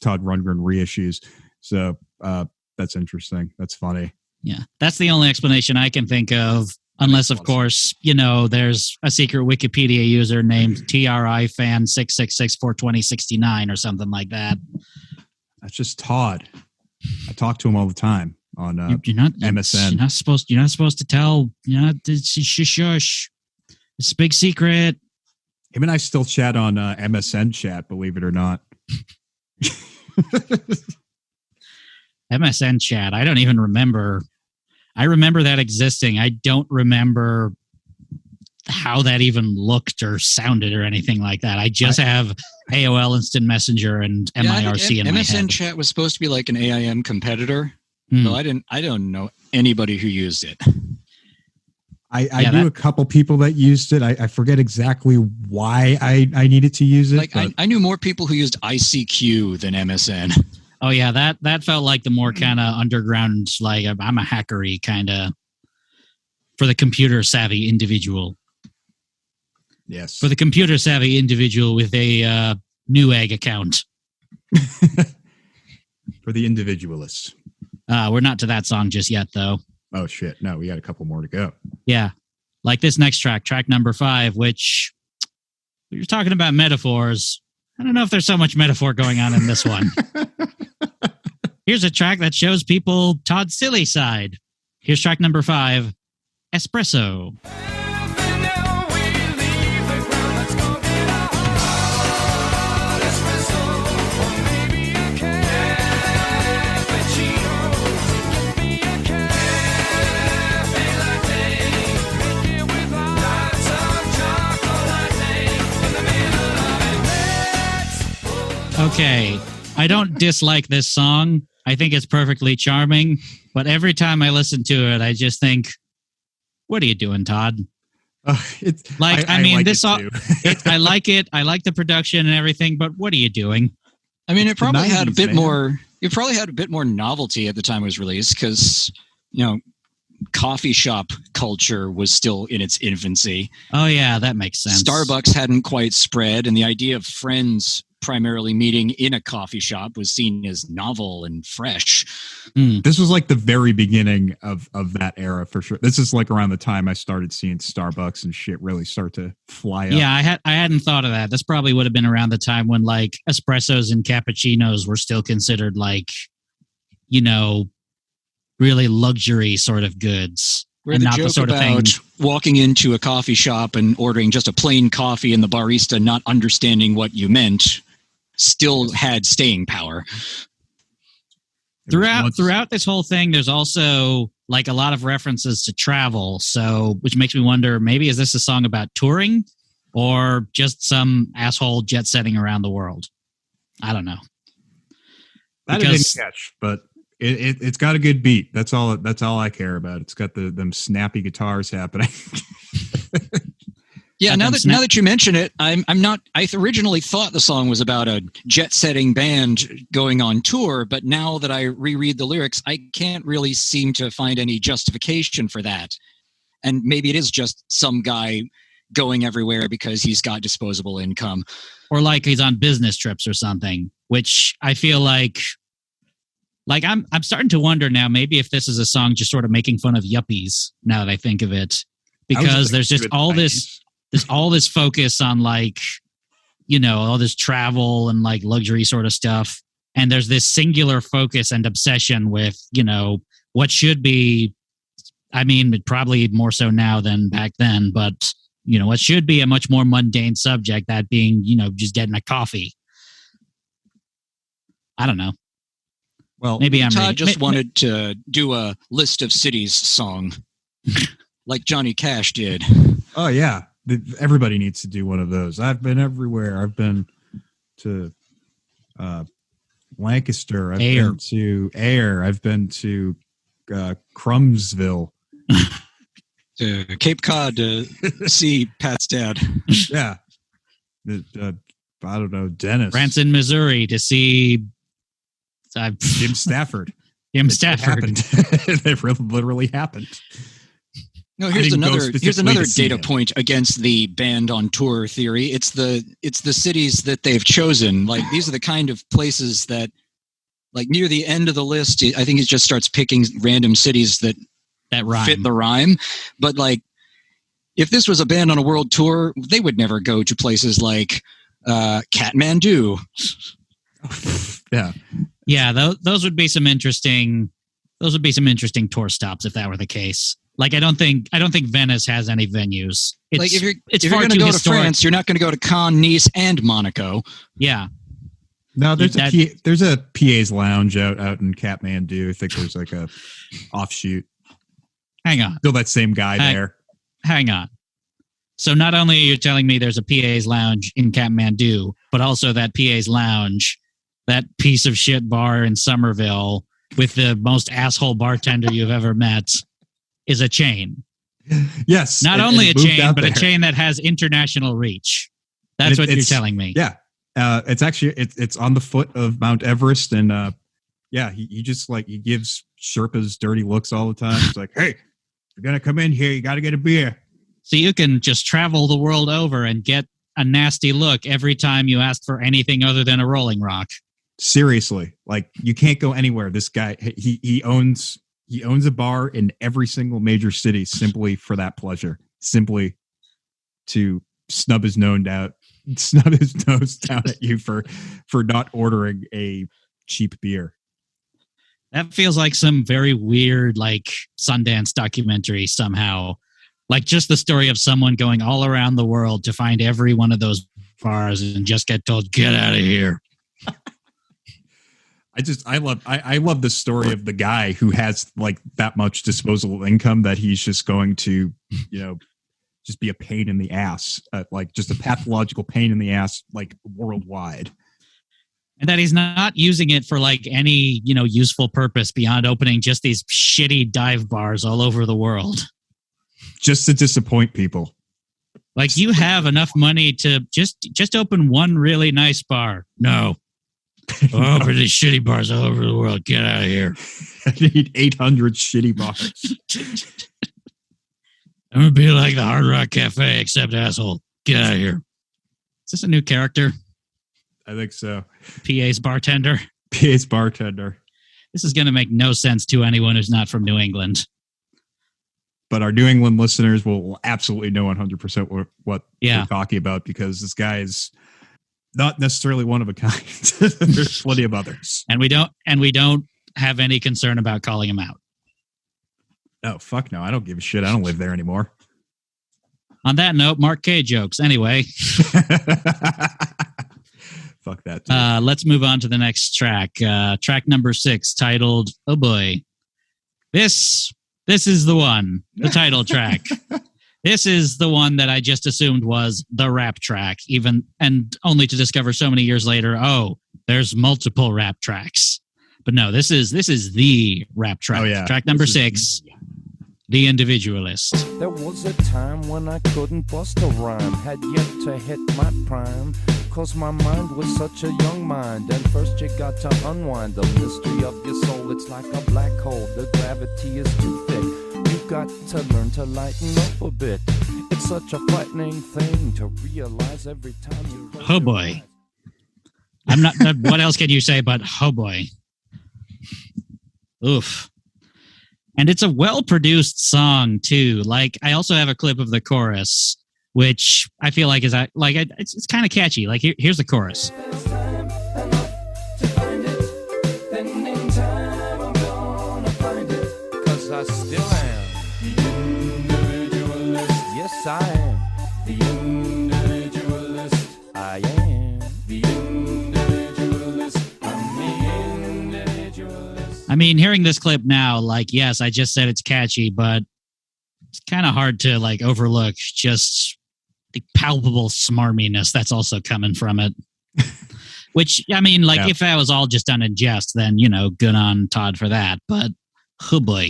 Todd Rundgren reissues. So that's interesting. That's funny. Yeah, that's the only explanation I can think of. Unless, of course, there's a secret Wikipedia user named TRIFan666-42069 or something like that. That's just Todd. I talk to him all the time on MSN. You're not supposed to tell. Shush. It's a big secret. Him and I still chat on MSN chat, believe it or not. MSN chat. I don't even remember. I remember that existing. I don't remember how that even looked or sounded or anything like that. I just have AOL Instant Messenger and MIRC in my head. MSN chat was supposed to be like an AIM competitor. So I don't know anybody who used it. I knew a couple people that used it. I forget exactly why I needed to use it. Like I knew more people who used ICQ than MSN. Oh yeah, that felt like the more kind of underground, like I'm a hackery kind of, for the computer savvy individual. Yes, for the computer savvy individual with a Newegg account. For the individualists. We're not to that song just yet, though. Oh shit! No, we got a couple more to go. Yeah, like this next track number 5, which you're talking about metaphors. I don't know if there's so much metaphor going on in this one. Here's a track that shows people Todd's silly side. Here's track number 5, Espresso. Okay, I don't dislike this song. I think it's perfectly charming, but every time I listen to it, I just think, what are you doing, Todd? It's like, I mean, like this song, I like it. I like the production and everything, but what are you doing? I mean, it probably had a 90s, bit man. more. It probably had a bit more novelty at the time it was released because, coffee shop culture was still in its infancy. Oh yeah, that makes sense. Starbucks hadn't quite spread, and the idea of friends primarily meeting in a coffee shop was seen as novel and fresh. This was like the very beginning of that era for sure. This is like around the time I started seeing Starbucks and shit really start to fly up. Yeah, I hadn't thought of that. This probably would have been around the time when like espressos and cappuccinos were still considered like, really luxury sort of goods. Where and the not joke the sort of about thing. walking into a coffee shop and ordering just a plain coffee and the barista not understanding what you meant still had staying power. Throughout this whole thing, there's also like a lot of references to travel. So, which makes me wonder, maybe is this a song about touring or just some asshole jet setting around the world? I don't know. That I didn't catch, but it's got a good beat. That's all I care about. It's got them snappy guitars happening. Yeah, now that you mention it, I'm not. I originally thought the song was about a jet-setting band going on tour, but now that I reread the lyrics, I can't really seem to find any justification for that. And maybe it is just some guy going everywhere because he's got disposable income, or like he's on business trips or something. Which I feel like I'm starting to wonder now. Maybe if this is a song just sort of making fun of yuppies. Now that I think of it, because there's just all this. There's all this focus on like, all this travel and like luxury sort of stuff. And there's this singular focus and obsession with, what should be, I mean, probably more so now than back then, but, what should be a much more mundane subject, that being, just getting a coffee. I don't know. Well, maybe Todd just wanted to do a list of cities song like Johnny Cash did. Oh, yeah. Everybody needs to do one of those. I've been everywhere. I've been to Lancaster. I've been to Ayr. I've been to Crumsville. To Cape Cod to see Pat's dad. Yeah. I don't know, Dennis. Branson, Missouri to see Jim Stafford. Jim Stafford. It literally happened. No, here's another data point against the band on tour theory. It's the cities that they've chosen. Like, these are the kind of places that, like, near the end of the list, I think it just starts picking random cities that rhyme. Fit the rhyme. But like, if this was a band on a world tour, they would never go to places like Kathmandu. Yeah. Those would be some interesting tour stops if that were the case. Like, I don't think Venice has any venues. Like, if you're going to go to France, you're not going to go to Cannes, Nice, and Monaco. Yeah. No, there's a PA's lounge out in Kathmandu. I think there's like a offshoot. Hang on. Still that same guy there. Hang on. So not only are you telling me there's a PA's lounge in Kathmandu, but also that PA's lounge, that piece of shit bar in Somerville with the most asshole bartender you've ever met, is a chain. Yes. Not only a chain, but a chain that has international reach. That's what you're telling me. Yeah. It's actually, it's on the foot of Mount Everest. And he just like, he gives Sherpas dirty looks all the time. It's like, hey, you're going to come in here. You got to get a beer. So you can just travel the world over and get a nasty look every time you ask for anything other than a Rolling Rock. Seriously. Like, you can't go anywhere. This guy, he owns a bar in every single major city simply for that pleasure, simply to snub his nose down at you for not ordering a cheap beer. That feels like some very weird, like Sundance documentary somehow. Like just the story of someone going all around the world to find every one of those bars and just get told, get out of here. I love the story of the guy who has like that much disposable income that he's just going to, just be a pain in the ass, like just a pathological pain in the ass, like worldwide. And that he's not using it for like any, useful purpose beyond opening just these shitty dive bars all over the world. Just to disappoint people. Like you have enough money to just open one really nice bar. No. Open these shitty bars all over the world. Get out of here. I need 800 shitty bars. I'm going to be like the Hard Rock Cafe, except asshole. Get out of here. Is this a new character? I think so. PA's bartender. PA's bartender. This is going to make no sense to anyone who's not from New England. But our New England listeners will absolutely know 100% what we're talking about, because this guy is not necessarily one of a kind. There's plenty of others. And we don't have any concern about calling him out. Oh, fuck no. I don't give a shit. I don't live there anymore. On that note, Mark K jokes. Anyway. Fuck that. Dude. Let's move on to the next track. Track number 6, titled "Oh Boy." This is the one, the title track. This is the one that I just assumed was the rap track, and only to discover so many years later, oh, there's multiple rap tracks. But no, this is the rap track. Oh, yeah. Track number 6, The Individualist. There was a time when I couldn't bust a rhyme, had yet to hit my prime, cause my mind was such a young mind. And first you got to unwind the mystery of your soul. It's like a black hole, the gravity is too thick. You got to learn to lighten up a bit. It's such a frightening thing to realize every time you... Oh boy. I'm not... What else can you say but oh boy? Oof. And it's a well-produced song, too. Like, I also have a clip of the chorus, which I feel like it's kind of catchy. Like, here's the chorus. Cause I still am the individualist. Yes, I am the individualist. I am the individualist. I'm the individualist. I mean, hearing this clip now, like, yes, I just said it's catchy, but it's kind of hard to, like, overlook just the palpable smarminess that's also coming from it. Which, I mean, like, if that was all just done in jest, then, good on Todd for that. But, oh boy.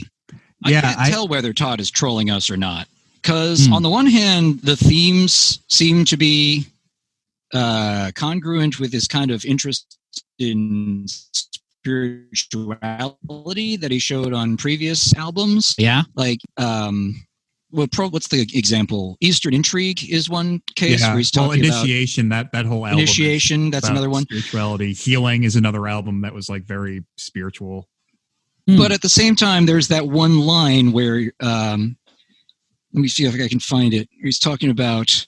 I can't tell whether Todd is trolling us or not. Because on the one hand, the themes seem to be congruent with his kind of interest in spirituality that he showed on previous albums. Yeah. Like, what's the example? Eastern Intrigue is one case where he's talking Initiation, about that whole album. Initiation, that's another one. Spirituality. Healing is another album that was like very spiritual. But at the same time, there's that one line where, let me see if I can find it. He's talking about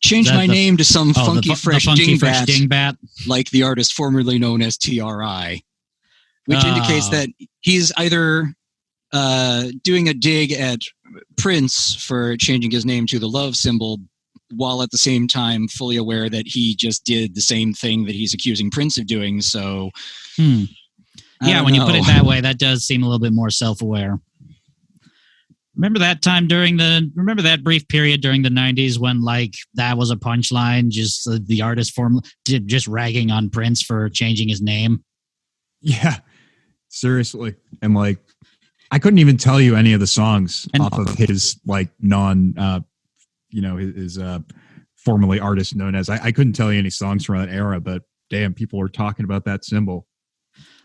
change my name to some funky fresh dingbat, like the artist formerly known as TRI, which indicates that he's either doing a dig at Prince for changing his name to the love symbol, while at the same time fully aware that he just did the same thing that he's accusing Prince of doing. So, yeah, when you put it that way, that does seem a little bit more self-aware. Remember that brief period during the 90s when, like, that was a punchline, just the artist just ragging on Prince for changing his name? Yeah, seriously. And, like, I couldn't even tell you any of the songs off of his, like, his formerly artist known as. I couldn't tell you any songs from that era, but damn, people were talking about that symbol.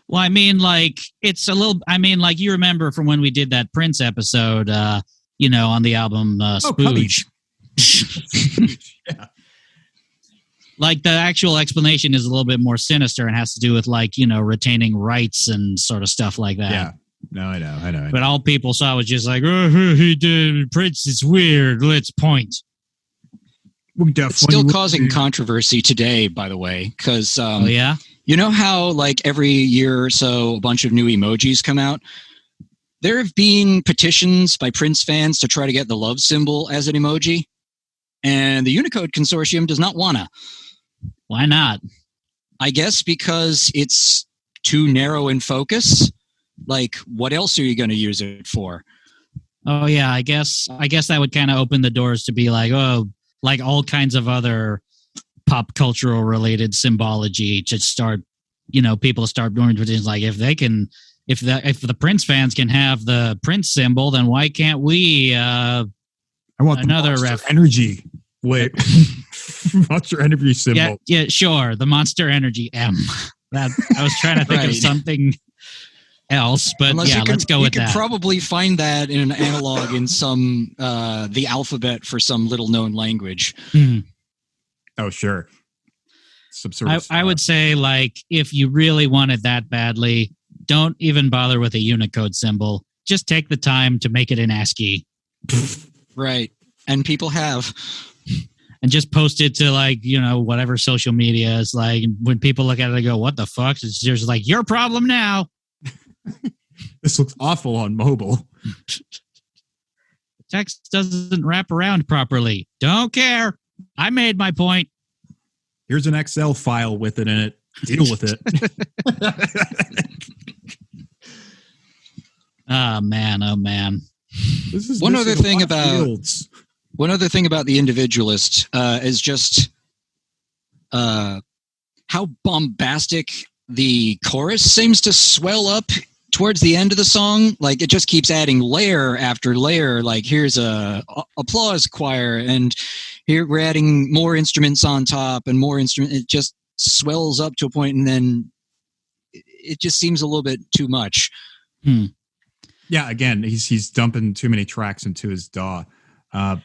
Well, I mean, like, it's a little, I mean, like, you remember from when we did that Prince episode, on the album Spooge. Yeah. Like, the actual explanation is a little bit more sinister and has to do with, like, retaining rights and sort of stuff like that. Yeah. No, I know. But all people saw was just like, oh, he did Prince is weird. Let's point. It's still causing controversy today, by the way, because oh yeah. You know how like every year or so a bunch of new emojis come out? There have been petitions by Prince fans to try to get the love symbol as an emoji, and the Unicode Consortium does not wanna. Why not? I guess because it's too narrow in focus. Like, what else are you going to use it for? Oh yeah, I guess that would kind of open the doors to be like, oh, like all kinds of other pop cultural related symbology to start, people start doing things like if the Prince fans can have the Prince symbol, then why can't we? I want another the Monster Energy. Wait, Monster Energy symbol. Yeah, sure. The Monster Energy M. That I was trying to think of something else, but let's go with that. You could probably find that in an analog in some the alphabet for some little known language. Oh, sure. Some sort of I would say, like, if you really wanted that badly, don't even bother with a Unicode symbol. Just take the time to make it in ASCII. Right. And people have. And just post it to, like, whatever social media is like. When people look at it, they go, what the fuck? It's just like, your problem now. This looks awful on mobile. Text doesn't wrap around properly. Don't care. I made my point. Here's an Excel file with it in it. Deal with it. Oh, man. This is one other thing about fields. One other thing about the Individualist is just how bombastic the chorus seems to swell up towards the end of the song. Like, it just keeps adding layer after layer. Like, here's a applause choir, and here we're adding more instruments on top and more instruments. It just swells up to a point, and then it just seems a little bit too much. Yeah, again, he's dumping too many tracks into his DAW. I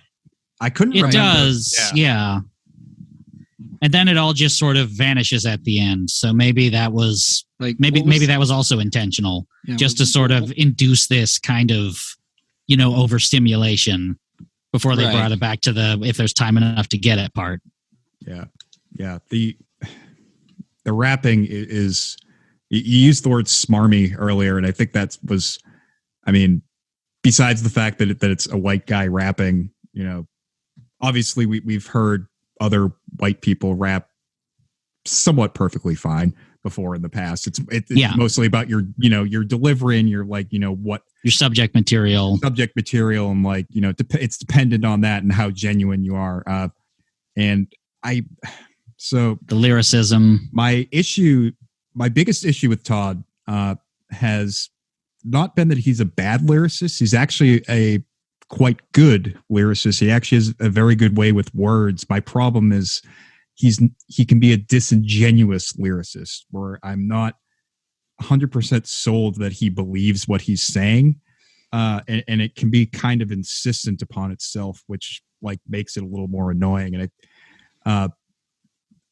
couldn't remember. It does, yeah. And then it all just sort of vanishes at the end. So maybe that was maybe that was also intentional, just to sort of induce this kind of, overstimulation before they brought it back to the if there's time enough to get it part. Yeah. The rapping is you used the word smarmy earlier, and I think that was, besides the fact that it's a white guy rapping, obviously we've heard other white people rap somewhat perfectly fine before in the past. It's mostly about your delivery and your what your subject material and it's dependent on that and how genuine you are. So the lyricism. My biggest issue with Todd has not been that he's a bad lyricist. He's actually a quite good lyricist. He actually has a very good way with words. My problem is he can be a disingenuous lyricist where I'm not 100% sold that he believes what he's saying. And it can be kind of insistent upon itself, which makes it a little more annoying. And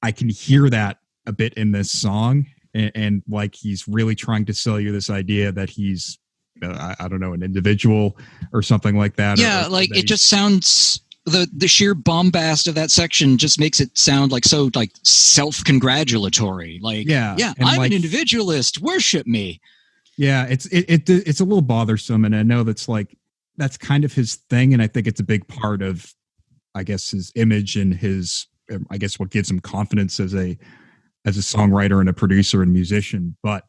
I can hear that a bit in this song, and he's really trying to sell you this idea that he's I don't know, an individual or something like that. Yeah, it just sounds the sheer bombast of that section just makes it sound so self-congratulatory. I'm an individualist. Worship me. Yeah, it's a little bothersome, and I know that's kind of his thing, and I think it's a big part of, I guess, his image and his, I guess, what gives him confidence as a songwriter and a producer and musician. But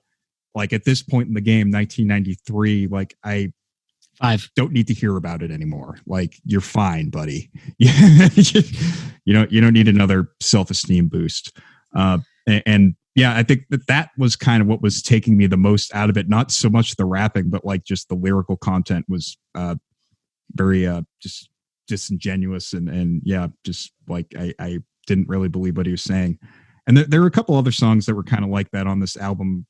at this point in the game, 1993, I don't need to hear about it anymore. You're fine, buddy. You don't need another self-esteem boost. And I think that was kind of what was taking me the most out of it. Not so much the rapping, but just the lyrical content was very just disingenuous and just I didn't really believe what he was saying. And there were a couple other songs that were kind of like that on this album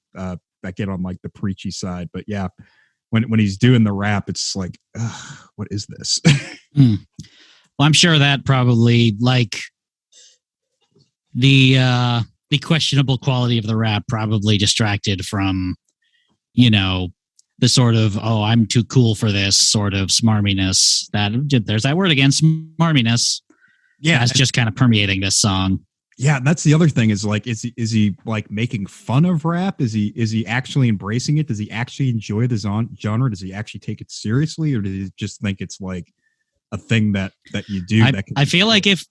that get on the preachy side. But yeah, when he's doing the rap, it's what is this? Well, I'm sure that probably the questionable quality of the rap probably distracted from, the sort of, oh, I'm too cool for this sort of smarminess. There's that word again, smarminess. Yeah, that's just kind of permeating this song. Yeah, that's the other thing is like, is he like making fun of rap? Is he actually embracing it? Does he actually enjoy the genre? Does he actually take it seriously, or does he just think it's like a thing that you do? I feel like if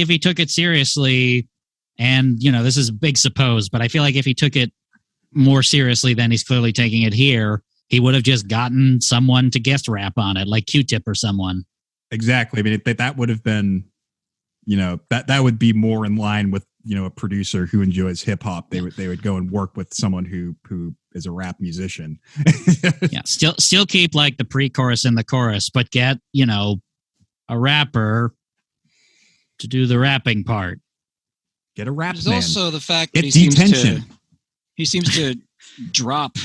he took it seriously, and this is a big suppose, but I feel like if he took it more seriously than he's clearly taking it here, he would have just gotten someone to guest rap on it, like Q-Tip or someone. Exactly. I mean, that would have been, that would be more in line with, a producer who enjoys hip hop. They would go and work with someone who is a rap musician. Yeah. Still keep like the pre-chorus and the chorus, but get, a rapper to do the rapping part. Get a rap There's man. also the fact that Get he detention. seems to drop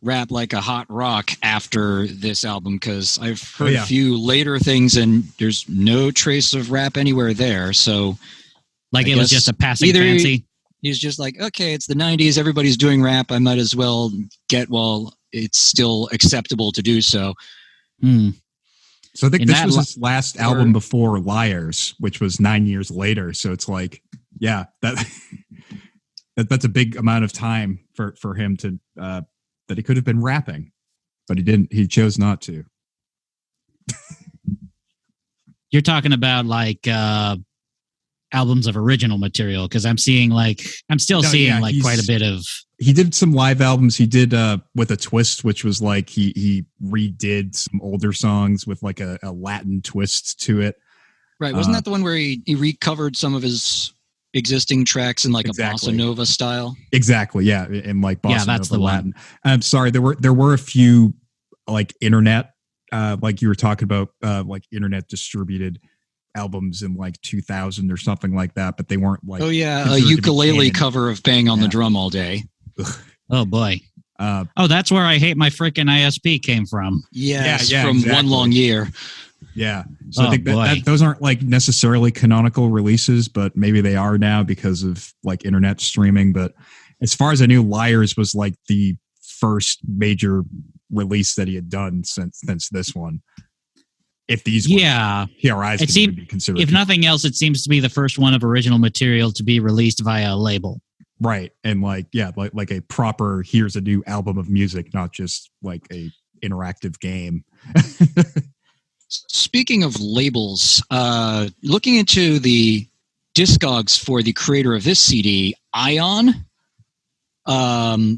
rap like a hot rock after this album, because I've heard a few later things and there's no trace of rap anywhere there. So like it was just a passing fancy. He's just like, okay, it's the 90s, everybody's doing rap, I might as well get while it's still acceptable to do so. So I think this was his last album before Liars, which was 9 years later. So it's like, yeah, that's a big amount of time for him to that he could have been rapping, but he didn't. He chose not to. You're talking about like albums of original material, because I'm seeing quite a bit of. He did some live albums. He did with a twist, which was like he redid some older songs with like a Latin twist to it. Right, wasn't that the one where he recovered some of his existing tracks in like a bossa nova style? Exactly, yeah, in like bossa that's nova the Latin. I'm sorry, there were a few like internet, like you were talking about, like internet distributed albums in like 2000 or something like that, but they weren't like. Oh yeah, a ukulele cover of "Bang on the Drum All Day." Oh boy. That's where I Hate My Frickin' ISP came from. Yes, from exactly. One Long Year. Yeah. So I think that those aren't like necessarily canonical releases, but maybe they are now because of like internet streaming. But as far as I knew, Liars was like the first major release that he had done since this one. If these PRIs could be considered. If nothing else, it seems to be the first one of original material to be released via a label. Right. And like a proper, here's a new album of music, not just like a interactive game. Speaking of labels, looking into the discogs for the creator of this CD, Ion,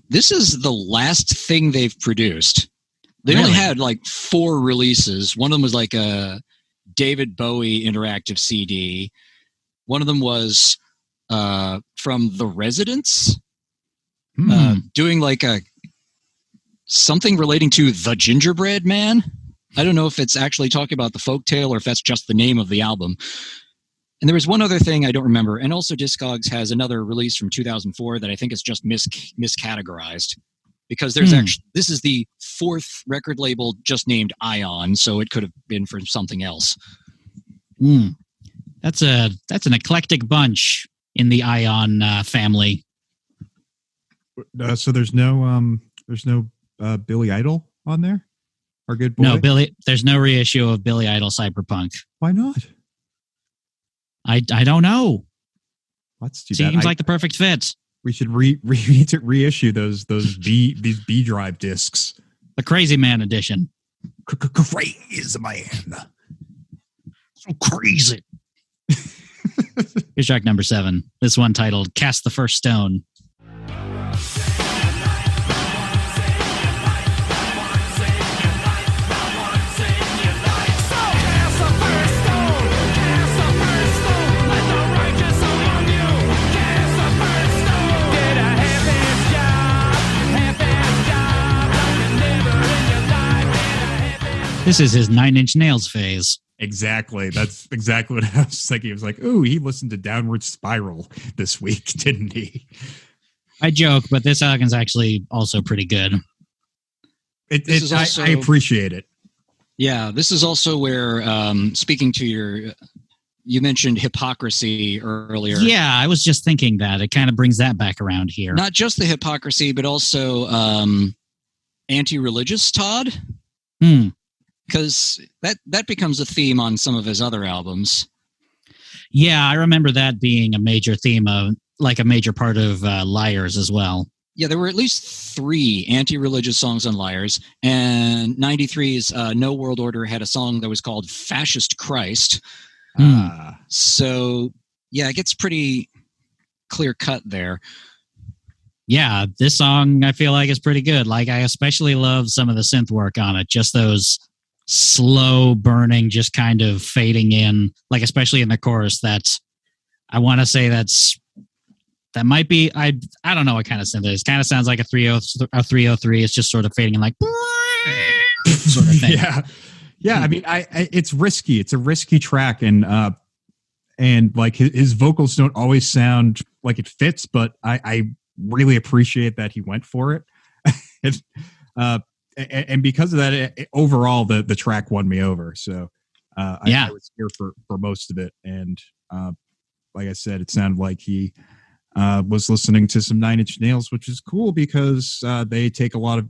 this is the last thing they've produced. They only had like 4 releases. One of them was like a David Bowie interactive CD. One of them was from The Residents, doing like something relating to the Gingerbread Man. I don't know if it's actually talking about the folktale or if that's just the name of the album. And there was one other thing I don't remember. And also Discogs has another release from 2004 that I think is just miscategorized, because there's actually, this is the 4th record label just named Ion, so it could have been for something else. That's an eclectic bunch in the Ion family. So there's no Billy Idol on there? Our good boy? No, there's no reissue of Billy Idol Cyberpunk. Why not? I don't know. That's too bad. Seems like the perfect fit. We should need to reissue these B drive discs. The Crazy Man edition. Crazy Man. So crazy. Here's track number 7. This one titled "Cast the First Stone." This is his 9 Inch Nails phase. Exactly. That's exactly what I was thinking. It was like, ooh, he listened to Downward Spiral this week, didn't he? I joke, but this album's actually also pretty good. I appreciate it. Yeah, this is also where, speaking to you mentioned hypocrisy earlier. Yeah, I was just thinking that. It kind of brings that back around here. Not just the hypocrisy, but also anti-religious Todd. Because that becomes a theme on some of his other albums. Yeah, I remember that being a major theme of, like, a major part of Liars as well. Yeah, there were at least 3 anti-religious songs on Liars, and 93's No World Order had a song that was called Fascist Christ. So, yeah, it gets pretty clear-cut there. Yeah, this song I feel like is pretty good. Like, I especially love some of the synth work on it. Just those slow burning, just kind of fading in, like, especially in the chorus. That's, I want to say that might be, I don't know what kind of synth it is. Kind of sounds like a 303. It's just sort of fading in, like sort of thing. Yeah. I mean, it's risky. It's a risky track, and like his vocals don't always sound like it fits, but I really appreciate that he went for it. And because of that, overall, the track won me over. So I was here for most of it. And like I said, it sounded like he was listening to some Nine Inch Nails, which is cool because they take a lot of,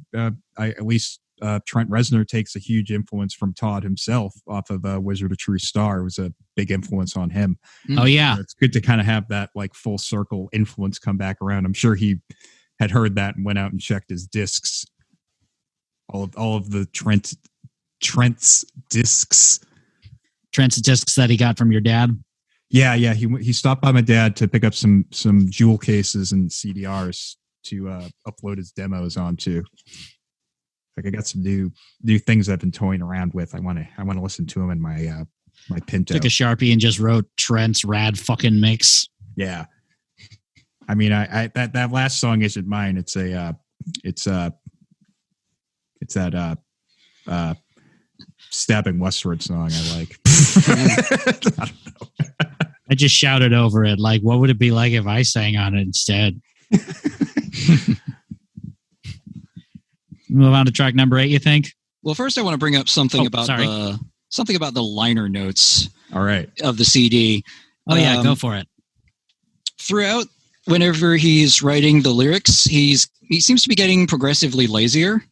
at least Trent Reznor takes a huge influence from Todd himself off of Wizard of True Star. It was a big influence on him. Oh, yeah. So it's good to kind of have that like full circle influence come back around. I'm sure he had heard that and went out and checked his discs. All of the Trent's discs. Trent's discs that he got from your dad. Yeah. He stopped by my dad to pick up some jewel cases and CDRs to upload his demos onto. Like, I got some new things I've been toying around with. I want to listen to them in my my Pinto. Took a Sharpie and just wrote Trent's rad fucking mix. Yeah. I mean, I that last song isn't mine. It's that Stabbing Westward song I like. I don't know. I just shouted over it, like, what would it be like if I sang on it instead? Move on to track number 8, you think? Well, first I want to bring up something about the liner notes. All right. Of the CD. Oh yeah, go for it. Throughout, whenever he's writing the lyrics, he seems to be getting progressively lazier.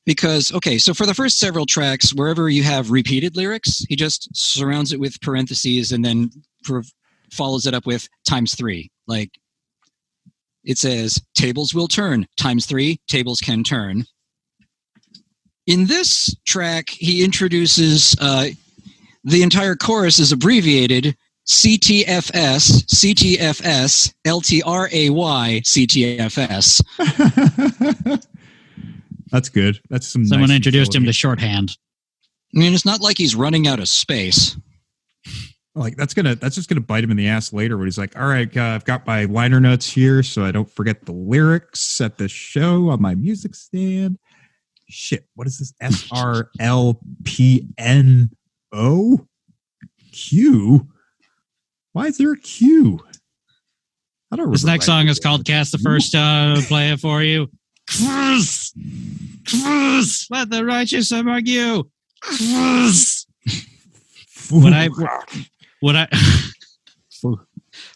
Because, okay, so for the first several tracks, wherever you have repeated lyrics, he just surrounds it with parentheses and then follows it up with ×3. Like, it says, tables will turn, ×3, tables can turn. In this track, he introduces the entire chorus is abbreviated CTFS, CTFS, LTRAY, CTFS. That's good. That's someone nice introduced him to shorthand. I mean, it's not like he's running out of space. Like that's just gonna bite him in the ass later when he's like, all right, I've got my liner notes here so I don't forget the lyrics at the show on my music stand. Shit, what is this? SRLPNO Q? Why is there a Q? I don't. This next song is called "Cast the First Stone." Play it for you. Let the righteous among you. What I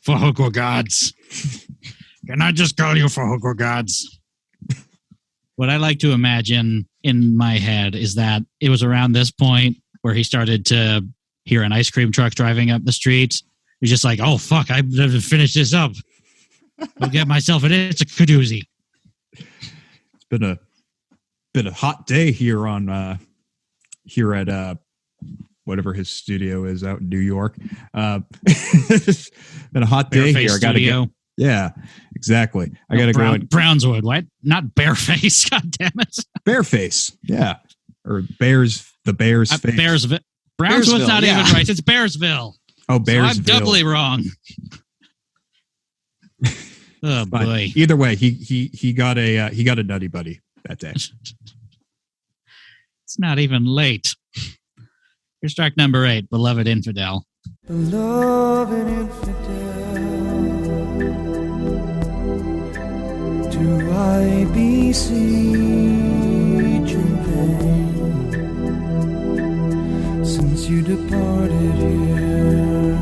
for gods. Can I just call you for gods? What I like to imagine in my head is that it was around this point where he started to hear an ice cream truck driving up the street. He's just like, oh fuck, I better finish this up. I'll get myself it's a kadoozy. It's been a hot day here on here at whatever his studio is out in New York. It's been a hot day here. I gotta go. Yeah, exactly. I gotta go. Brownswood, what? Not Bareface. God damn it. Bareface. Yeah, or Bears. The Bears. Face. Brownswood's not even right. It's Bearsville. Oh, Bearsville. So I'm doubly wrong. Oh boy. Either way, he got a nutty buddy that day. It's not even late. Here's track number 8, Beloved Infidel. Beloved infidel, do I beseech in vain? Since you departed here,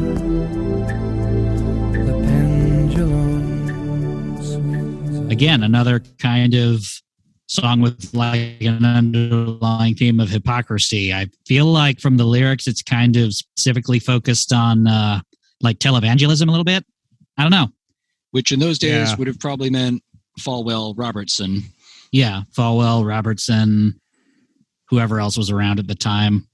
the pendulum swings. Again, another kind of song with like an underlying theme of hypocrisy. I feel like from the lyrics, it's kind of specifically focused on like televangelism a little bit. I don't know. Which in those days would have probably meant Falwell Robertson. Yeah, Falwell, Robertson, whoever else was around at the time.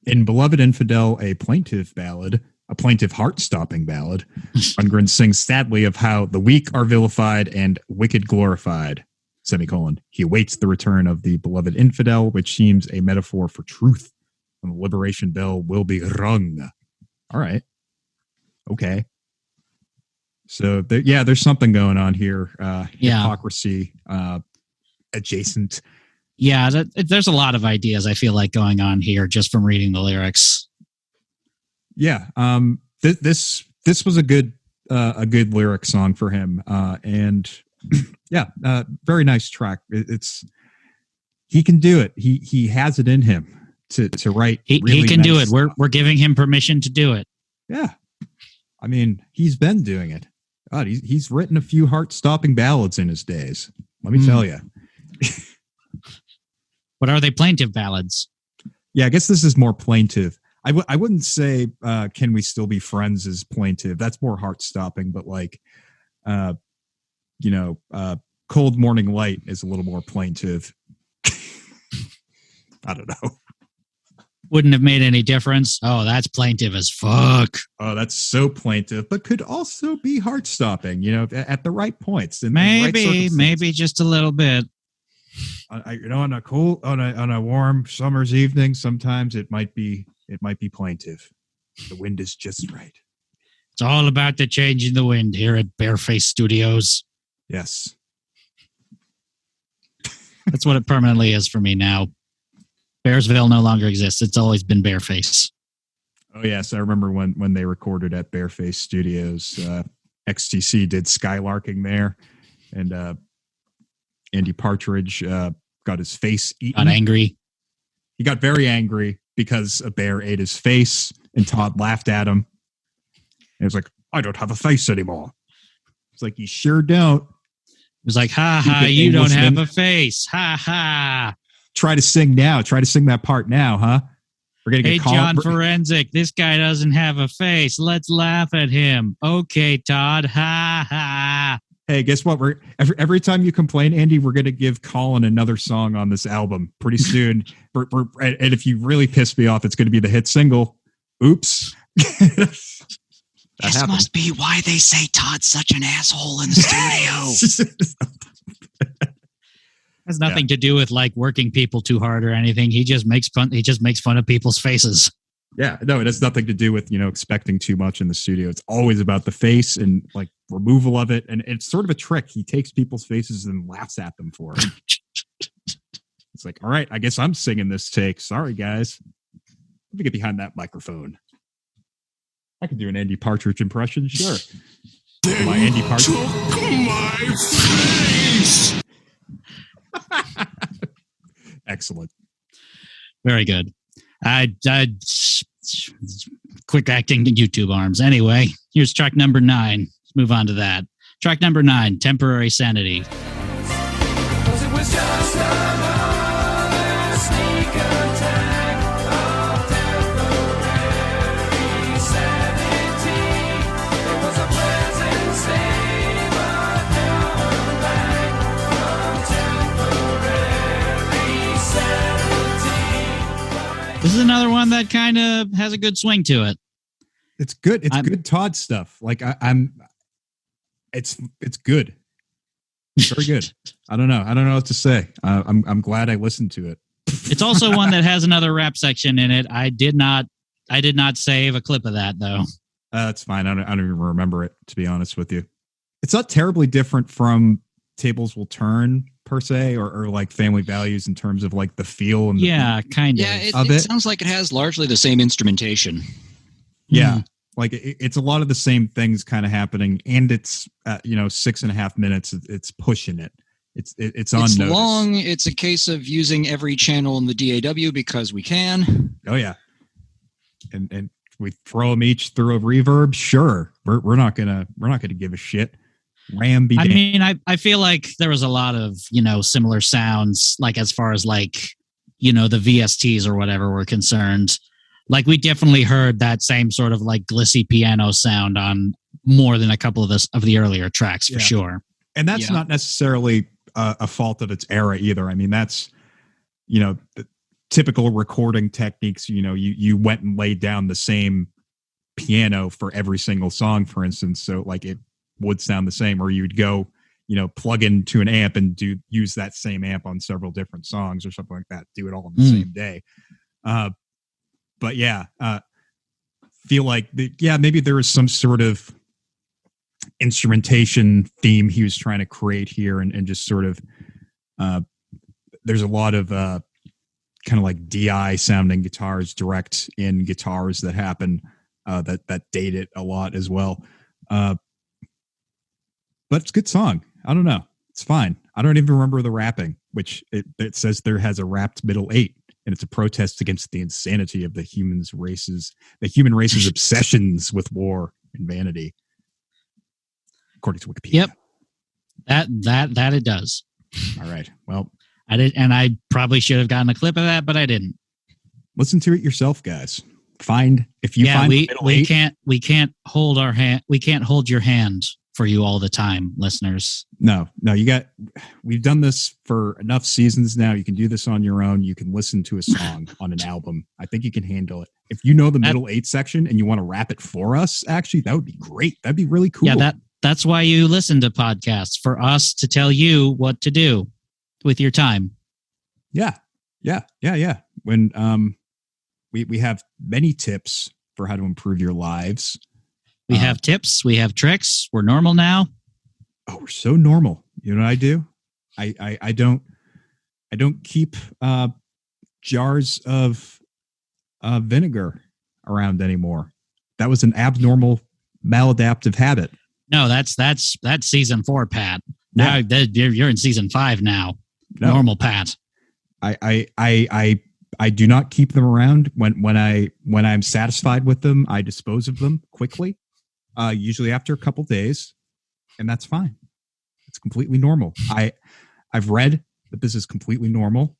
In Beloved Infidel, a plaintive ballad, a plaintive heart-stopping ballad, Rundgren sings sadly of how the weak are vilified and wicked glorified, semicolon. He awaits the return of the beloved infidel, which seems a metaphor for truth, and the liberation bell will be rung. All right. Okay. So, there's something going on here. Hypocrisy adjacent. Yeah, there's a lot of ideas I feel like going on here just from reading the lyrics. Yeah, this was a good lyric song for him, and very nice track. He can do it. He has it in him to write. He can do it. We're giving him permission to do it. Yeah, I mean he's been doing it. God, he's written a few heart-stopping ballads in his days. Let me tell you. What are they? Plaintive ballads? Yeah, I guess this is more plaintive. I wouldn't say "Can We Still Be Friends" is plaintive. That's more heart-stopping. But like, "Cold Morning Light" is a little more plaintive. I don't know. Wouldn't have made any difference. Oh, that's plaintive as fuck. Oh, that's so plaintive, but could also be heart-stopping. At the right points. Maybe just a little bit. On a warm summer's evening, sometimes it might be plaintive. The wind is just right. It's all about the change in the wind here at Bareface Studios. Yes. That's what it permanently is for me now. Bearsville no longer exists. It's always been Bareface. Oh, yes. I remember when they recorded at Bareface Studios. XTC did Skylarking there. And Andy Partridge got his face eaten. Got angry. He got very angry because a bear ate his face, and Todd laughed at him. And he was like, "I don't have a face anymore." It's like, "You sure don't." It was like, "Ha ha, you don't have a face. Ha ha." Try to sing now. Try to sing that part now, huh? We're gonna get John Forensic. This guy doesn't have a face. Let's laugh at him. Okay, Todd. Ha ha. Hey, guess what? We're every time you complain, Andy, we're going to give Colin another song on this album pretty soon. And if you really piss me off, it's going to be the hit single. Oops. This must be why they say Todd's such an asshole in the studio. Has nothing to do with like working people too hard or anything. He just makes fun of people's faces. Yeah, no, it has nothing to do with, expecting too much in the studio. It's always about the face and like removal of it. And it's sort of a trick. He takes people's faces and laughs at them for it. It's like, all right, I guess I'm singing this take. Sorry, guys. Let me get behind that microphone. I can do an Andy Partridge impression. Sure. My Andy Partridge. My face! Excellent. Very good. I quick acting to YouTube arms. Anyway, here's track number 9. Let's move on to that. Track number 9, Temporary Sanity. 'Cause it was just another sneak attack of temporary sanity. It was a pleasant stay, but now I'm back from temporary sanity. This is another one that kind of has a good swing to it. It's good. It's good Todd stuff. Like it's good. Very good. I don't know what to say. I'm glad I listened to it. It's also one that has another rap section in it. I did not save a clip of that though. That's fine. I don't even remember it, to be honest with you. It's not terribly different from Tables Will Turn per se, or like Family Values in terms of like the feel and kind of. Yeah, it sounds like it has largely the same instrumentation. Yeah. Like it's a lot of the same things kind of happening, and it's 6.5 minutes. It's pushing it. It's unnoticed. It's long. It's a case of using every channel in the DAW because we can. Oh yeah, and we throw them each through a reverb. Sure, we're not gonna give a shit. Ram be I damned. mean, I feel like there was a lot of, similar sounds, like as far as like, the VSTs or whatever were concerned. Like we definitely heard that same sort of like glissy piano sound on more than a couple of the earlier tracks for sure. And that's not necessarily a fault of its era either. I mean, that's, the typical recording techniques. You went and laid down the same piano for every single song, for instance. So like it would sound the same, or you'd go, plug into an amp and use that same amp on several different songs or something like that. Do it all on the same day. But feel like maybe there was some sort of instrumentation theme he was trying to create here, and just sort of there's a lot of kind of like DI sounding guitars, direct in guitars that happen that date it a lot as well. But it's a good song. I don't know. It's fine. I don't even remember the rapping, which it says there has a rapped middle 8. And it's a protest against the insanity of the human race's obsessions with war and vanity, according to Wikipedia. Yep, that it does. All right. Well, I did, and I probably should have gotten a clip of that, but I didn't. Listen to it yourself, guys. Find we can't hold our hand. We can't hold your hand for you all the time, listeners. No, we've done this for enough seasons now. You can do this on your own. You can listen to a song on an album. I think you can handle it. If you know the middle 8 section and you want to rap it for us, actually, that would be great. That'd be really cool. Yeah, that's why you listen to podcasts, for us to tell you what to do with your time. Yeah. When we have many tips for how to improve your lives. We have tips. We have tricks. We're normal now. Oh, we're so normal. You know what I do? I don't keep jars of vinegar around anymore. That was an abnormal, maladaptive habit. No, that's season 4, Pat. Now you're in season 5 now. No. Normal Pat. I do not keep them around. When I'm satisfied with them, I dispose of them quickly. Usually after a couple days, and that's fine. It's completely normal. I've read that this is completely normal.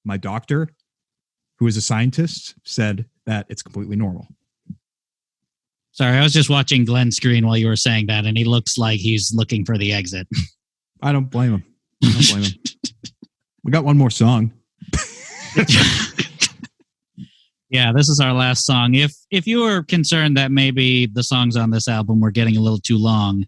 My doctor, who is a scientist, said that it's completely normal. Sorry, I was just watching Glenn's screen while you were saying that, and he looks like he's looking for the exit. I don't blame him. We got one more song. Yeah, this is our last song. If you were concerned that maybe the songs on this album were getting a little too long,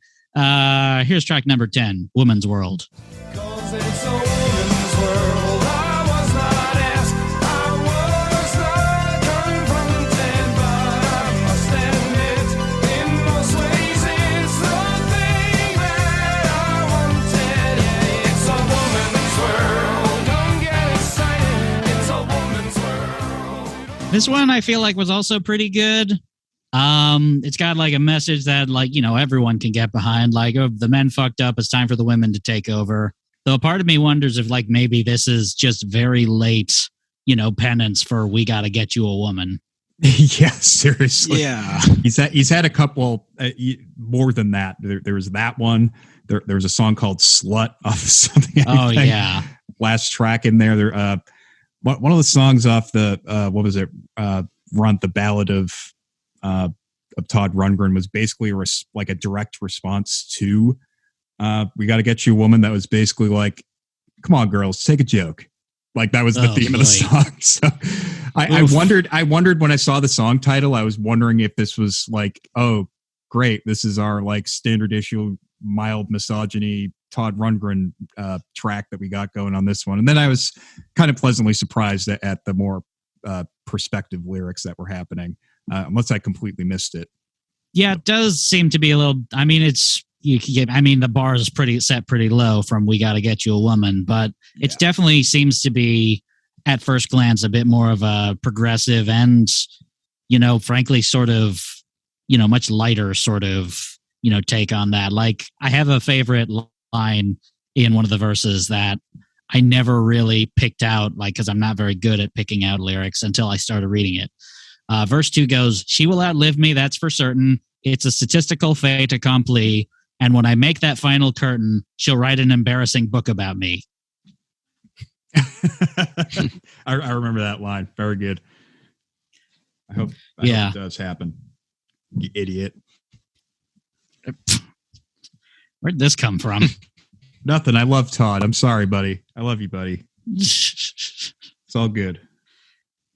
here's track number 10, Woman's World. 'Cause it's a woman's world. I was not asked. I was not coming from the tent, but I must admit, in most ways, it's the thing that I wanted. It's a woman's world. Don't get excited. It's a woman's world. This one I feel like was also pretty good. It's got like a message that everyone can get behind. Like, oh, the men fucked up. It's time for the women to take over. Though a part of me wonders if maybe this is just very late, penance for "We Gotta Get You a Woman." Yeah, seriously. Yeah, he's had a couple more than that. There was that one. There was a song called "Slut" off of something. Oh yeah, last track in there. There, one of the songs off the what was it? The Ballad of Todd Rundgren was basically a direct response to "We Gotta Get You a Woman." That was basically like, "Come on, girls, take a joke." Like that was the theme of the song. So I wondered when I saw the song title, I was wondering if this was like, oh, great, this is our like standard issue mild misogyny Todd Rundgren track that we got going on this one. And then I was kind of pleasantly surprised at the more perspective lyrics that were happening, unless I completely missed it. Yeah, it does seem to be a little. I mean, the bar is pretty low from "We Gotta Get You a Woman," but it definitely seems to be, at first glance, a bit more of a progressive and, frankly, sort of, much lighter sort of, take on that. Like, I have a favorite line in one of the verses that I never really picked out, because I'm not very good at picking out lyrics until I started reading it. Verse 2 goes, "She will outlive me, that's for certain. It's a statistical fait accompli. And when I make that final curtain, she'll write an embarrassing book about me. I remember that line. Very good. I hope it does happen. You idiot. Where'd this come from? Nothing. I love Todd. I'm sorry, buddy. I love you, buddy. It's all good.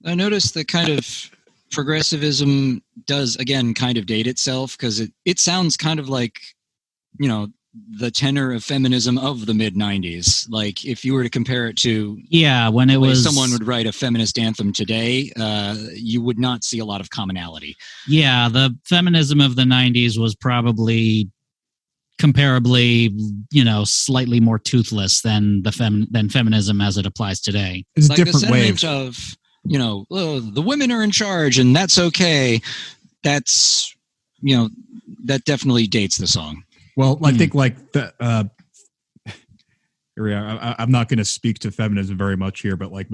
I noticed that kind of progressivism does, again, kind of date itself because it sounds kind of like, the tenor of feminism of the mid-90s. Like, if you were to compare it to when it was someone would write a feminist anthem today, you would not see a lot of commonality. Yeah, the feminism of the 90s was probably comparably, slightly more toothless than than feminism as it applies today. It's like a different wave of, the women are in charge and that's okay. That's, that definitely dates the song. Well, I think like the I'm not going to speak to feminism very much here, but like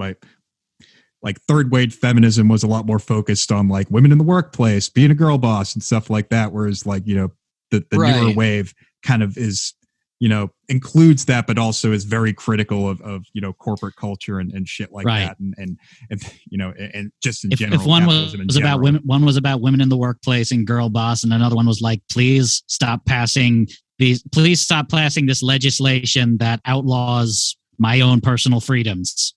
third wave feminism was a lot more focused on like women in the workplace, being a girl boss and stuff like that. Whereas like, the newer wave kind of is, includes that, but also is very critical of corporate culture and shit like that. And just in general, if one was about women, one was about women in the workplace and girl boss, and another one was like, please stop passing this legislation that outlaws my own personal freedoms.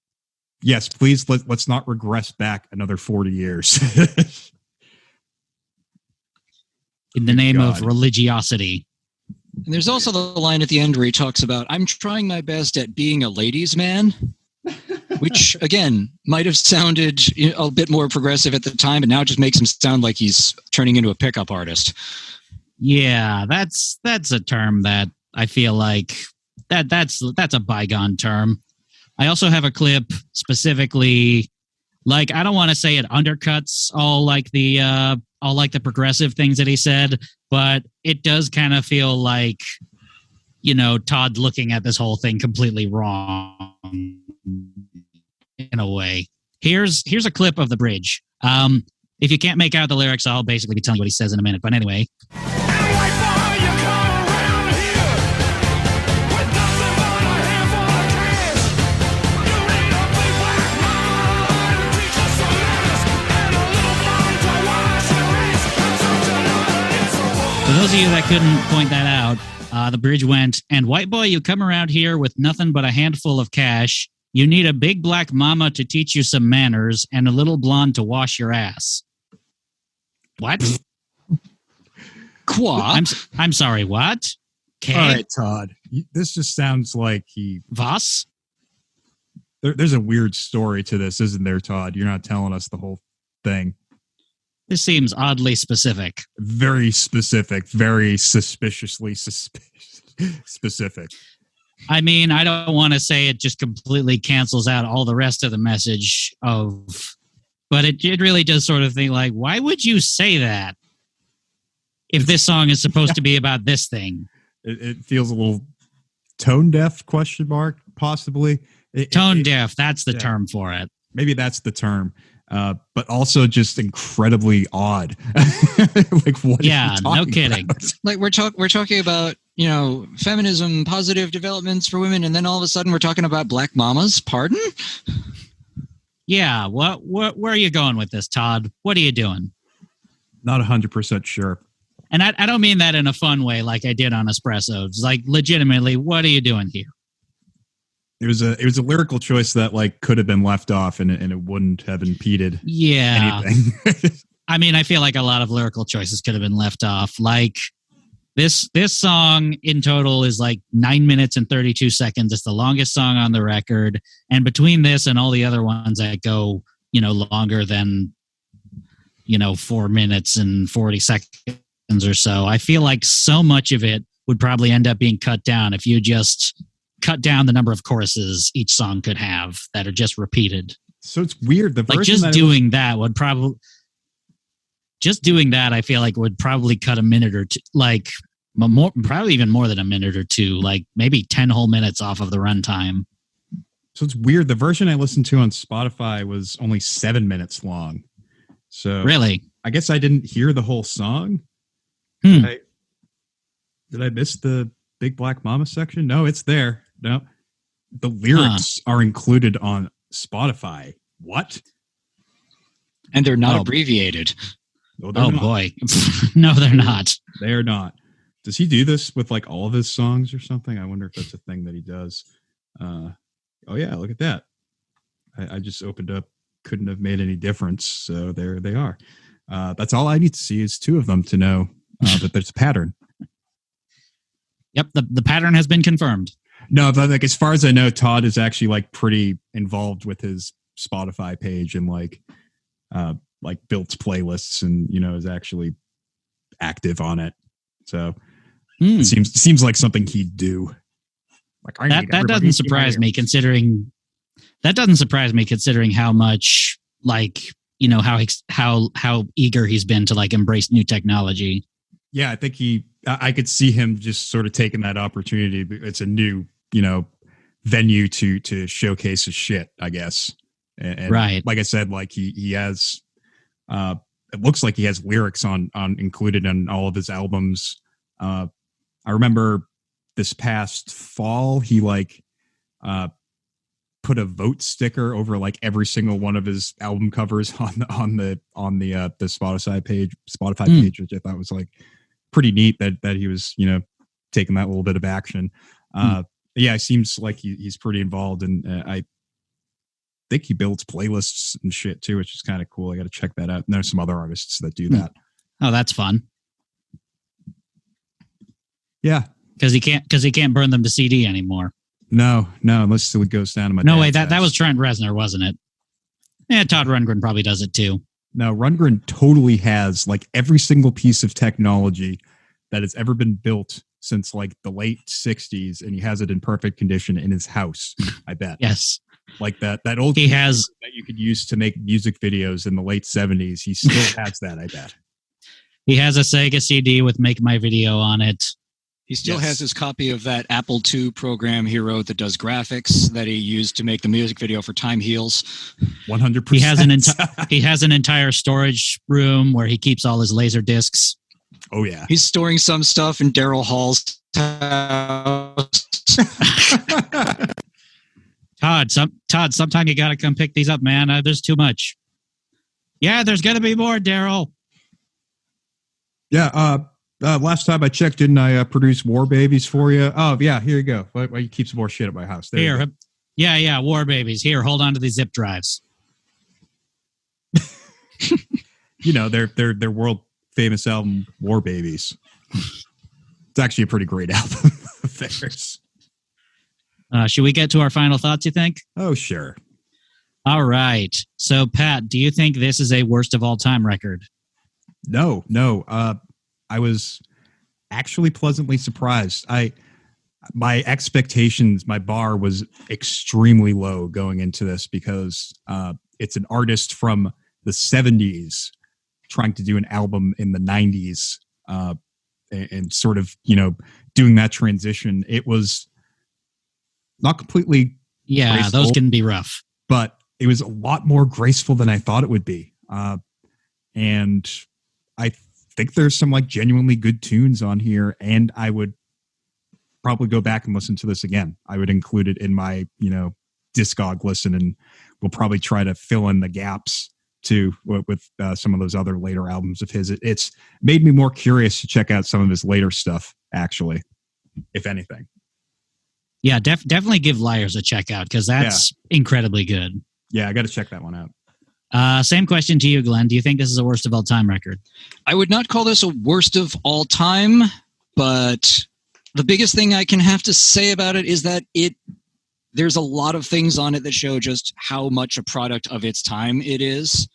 Yes, please let's not regress back another 40 years. In the name of religiosity. And there's also the line at the end where he talks about, I'm trying my best at being a ladies' man, which, again, might have sounded a bit more progressive at the time, but now it just makes him sound like he's turning into a pickup artist. Yeah, that's a term that I feel like that's a bygone term. I also have a clip specifically, like, I don't want to say it undercuts all the progressive things that he said, but it does kind of feel like, Todd looking at this whole thing completely wrong in a way. Here's a clip of the bridge. If you can't make out the lyrics, I'll basically be telling you what he says in a minute. But anyway. For those of you that couldn't point that out, the bridge went, and white boy, you come around here with nothing but a handful of cash. You need a big black mama to teach you some manners and a little blonde to wash your ass. What? Qua? I'm sorry, what? All right, Todd. This just sounds like he... Was? There's a weird story to this, isn't there, Todd? You're not telling us the whole thing. This seems oddly specific. Very specific. Very suspiciously specific. I mean, I don't want to say it just completely cancels out all the rest of the message but it really does sort of think like, why would you say that if this song is supposed to be about this thing? It feels a little tone deaf, ? Possibly. Tone deaf. That's the term for it. Maybe that's the term. But also just incredibly odd. Like, what? Yeah, no kidding. About? Like we're talking about feminism, positive developments for women, and then all of a sudden we're talking about black mamas. Pardon? Yeah. Where are you going with this, Todd? What are you doing? Not 100% sure. And I don't mean that in a fun way, like I did on Espresso. It's like, legitimately, what are you doing here? It was a lyrical choice that like could have been left off and it wouldn't have impeded anything. I mean, I feel like a lot of lyrical choices could have been left off. Like this song in total is like 9 minutes and 32 seconds. It's the longest song on the record. And between this and all the other ones that go, longer than, 4 minutes and 40 seconds or so, I feel like so much of it would probably end up being cut down if you just cut down the number of choruses each song could have that are just repeated. So it's weird. The version like just doing that would probably I feel like would probably cut a minute or two, like more, probably even more than a minute or two, like maybe 10 whole minutes off of the runtime. So it's weird. The version I listened to on Spotify was only 7 minutes long. So really, I guess I didn't hear the whole song. Did I miss the Big Black Mama section? No, it's there. No, the lyrics are included on Spotify. What? And they're not abbreviated. No, they're not. Boy. No, they're not. They are not. Does he do this with like all of his songs or something? I wonder if that's a thing that he does. Oh yeah, look at that. I just opened up, couldn't have made any difference. So there they are. That's all I need to see is two of them to know that there's a pattern. Yep, the pattern has been confirmed. No, but like as far as I know, Todd is actually like pretty involved with his Spotify page and like builds playlists and is actually active on it. So it seems like something he'd do. Like that doesn't surprise me considering how much how eager he's been to like embrace new technology. Yeah, I think I could see him just sort of taking that opportunity. It's a new, venue to showcase his shit, I guess. And right. Like I said, like he has, it looks like he has lyrics on included in all of his albums. I remember this past fall, he put a vote sticker over like every single one of his album covers on the Spotify page, which I thought was like pretty neat that he was, taking that little bit of action. Yeah, it seems like he's pretty involved, and I think he builds playlists and shit too, which is kind of cool. I got to check that out. And there's some other artists that do that. Oh, that's fun. Yeah, because he can't burn them to CD anymore. No, unless it goes down to my. No way, that was Trent Reznor, wasn't it? Yeah, Todd Rundgren probably does it too. No, Rundgren totally has like every single piece of technology that has ever been built since like the late 60s, and he has it in perfect condition in his house, I bet. Yes. Like that old he has that you could use to make music videos in the late 70s. He still has that, I bet. He has a Sega CD with Make My Video on it. He still has his copy of that Apple II program he wrote that does graphics that he used to make the music video for Time Heals. 100%. He has an entire storage room where he keeps all his laser discs. Oh yeah. He's storing some stuff in Daryl Hall's house. Todd, sometime you got to come pick these up, man. There's too much. Yeah, there's going to be more, Daryl. Yeah, last time I checked, didn't I produce War Babies for you? Oh, yeah, here you go. Why you keep some more shit at my house? There here. Yeah, War Babies. Here, hold on to these zip drives. Their world famous album, War Babies. It's actually a pretty great album of theirs. Should we get to our final thoughts, you think? Oh, sure. All right. So, Pat, do you think this is a worst of all time record? No. I was actually pleasantly surprised. My expectations, my bar was extremely low going into this because it's an artist from the 70s trying to do an album in the 90s and sort of, doing that transition. It was not completely graceful, those can be rough. But it was a lot more graceful than I thought it would be. And I think there's some like genuinely good tunes on here, and I would probably go back and listen to this again. I would include it in my, Discog listen, and we'll probably try to fill in the gaps too with some of those other later albums of his. It's made me more curious to check out some of his later stuff, actually, if anything. Yeah, definitely give Liars a check out because that's incredibly good. Yeah, I got to check that one out. Same question to you, Glenn. Do you think this is a worst of all time record? I would not call this a worst of all time, but the biggest thing I can have to say about it is that there's a lot of things on it that show just how much a product of its time it is.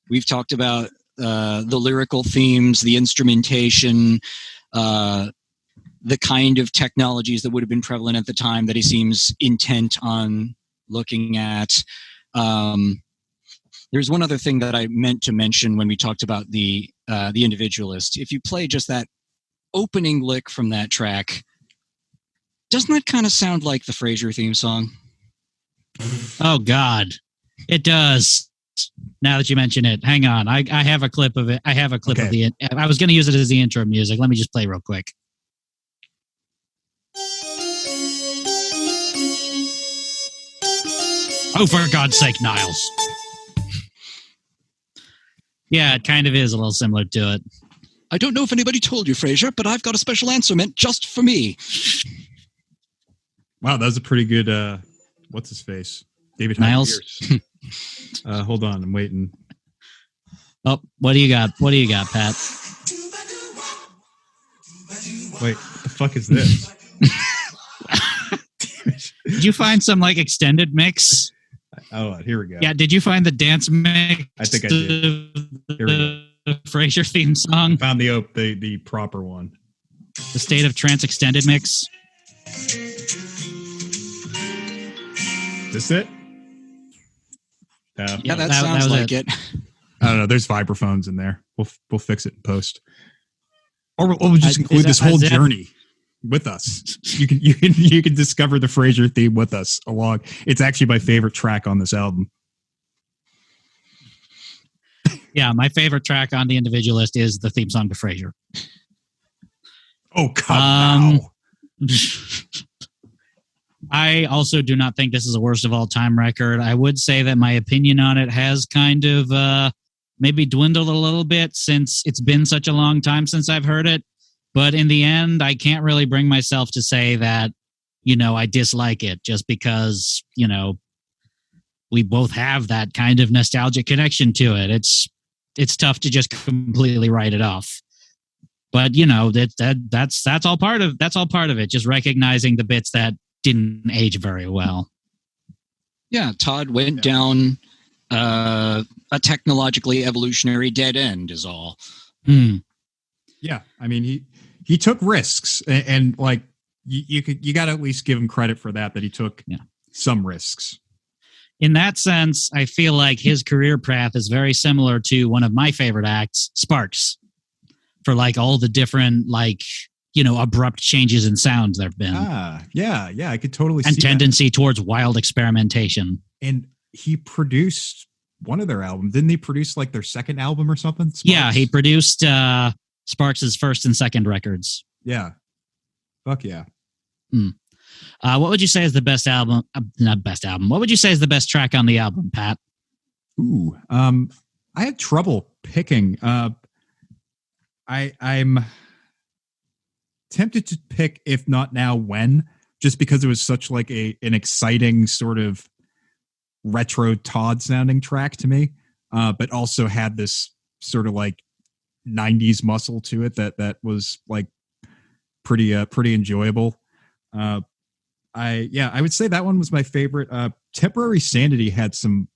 We've talked about the lyrical themes, the instrumentation, the kind of technologies that would have been prevalent at the time that he seems intent on looking at. There's one other thing that I meant to mention when we talked about the Individualist. If you play just that opening lick from that track, doesn't that kind of sound like the Frasier theme song? Oh God, it does. Now that you mention it, hang on. I have a clip of it. I have a clip of I was going to use it as the intro music. Let me just play real quick. Oh, for God's sake, Niles. Yeah, it kind of is a little similar to it. I don't know if anybody told you, Fraser, but I've got a special answer meant just for me. Wow, that was a pretty good, what's his face? David Niles? Pierce. Hold on, I'm waiting. Oh, what do you got? What do you got, Pat? Wait, what the fuck is this? Did you find some like extended mix? Oh, here we go. Yeah, did you find the dance mix? I think I did. Here we The Frasier theme song? Found the proper one. The State of Trance extended mix? Is this it? Yeah, that sounds like it. I don't know. There's vibraphones in there. We'll fix it in post, or we'll just include this whole journey with us. You can discover the Frasier theme with us along. It's actually my favorite track on this album. Yeah, my favorite track on the Individualist is the theme song to Frasier. Oh God! Wow. I also do not think this is a worst of all time record. I would say that my opinion on it has kind of maybe dwindled a little bit since it's been such a long time since I've heard it. But in the end, I can't really bring myself to say that, I dislike it just because, we both have that kind of nostalgic connection to it. It's tough to just completely write it off. But, that's all part of it. Just recognizing the bits that didn't age very well. Yeah, Todd went down a technologically evolutionary dead end is all. Yeah, I mean he took risks, and like you got to at least give him credit for that he took some risks. In that sense, I feel like his career path is very similar to one of my favorite acts, Sparks, for like all the different abrupt changes in sounds there have been. Yeah, I could totally see and tendency towards wild experimentation. And he produced one of their albums. Didn't he produce like their second album or something? Sparks? Yeah, he produced Sparks' first and second records. Yeah. Fuck yeah. What would you say is the best album? Not best album. What would you say is the best track on the album, Pat? Ooh, I had trouble picking. I'm tempted to pick If Not Now, When, just because it was such like an exciting sort of retro Todd sounding track to me, but also had this sort of like 90s muscle to it that was like pretty enjoyable. I would say that one was my favorite. Temporary Sanity had some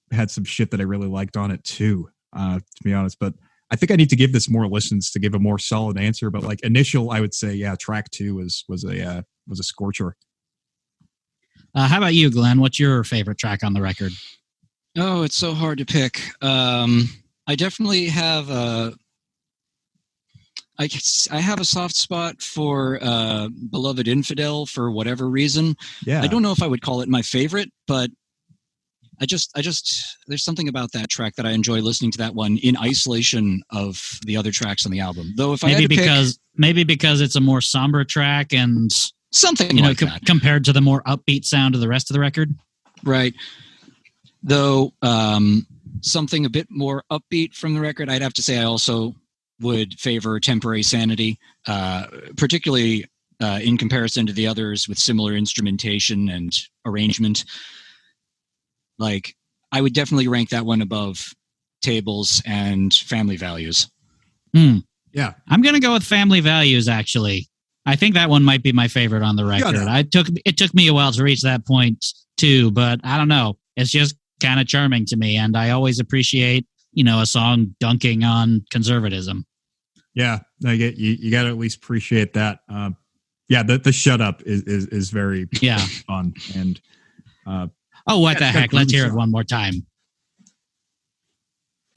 shit that I really liked on it too, to be honest, but I think I need to give this more listens to give a more solid answer. But like initial, I would say, track 2 was a scorcher. How about you, Glenn? What's your favorite track on the record? Oh, it's so hard to pick. I definitely have I have a soft spot for Beloved Infidel for whatever reason. Yeah, I don't know if I would call it my favorite, but I just there's something about that track that I enjoy listening to that one in isolation of the other tracks on the album. Though if maybe because it's a more somber track and something like that compared to the more upbeat sound of the rest of the record, right? Though something a bit more upbeat from the record, I'd have to say I also would favor Temporary Sanity, particularly in comparison to the others with similar instrumentation and arrangement. Like, I would definitely rank that one above Tables and Family Values. Yeah. I'm going to go with Family Values, actually. I think that one might be my favorite on the record. It took me a while to reach that point, too, but I don't know. It's just kind of charming to me, and I always appreciate, a song dunking on conservatism. Yeah, you got to at least appreciate that. The Shut Up is very fun. And what the heck? Let's hear it one more time.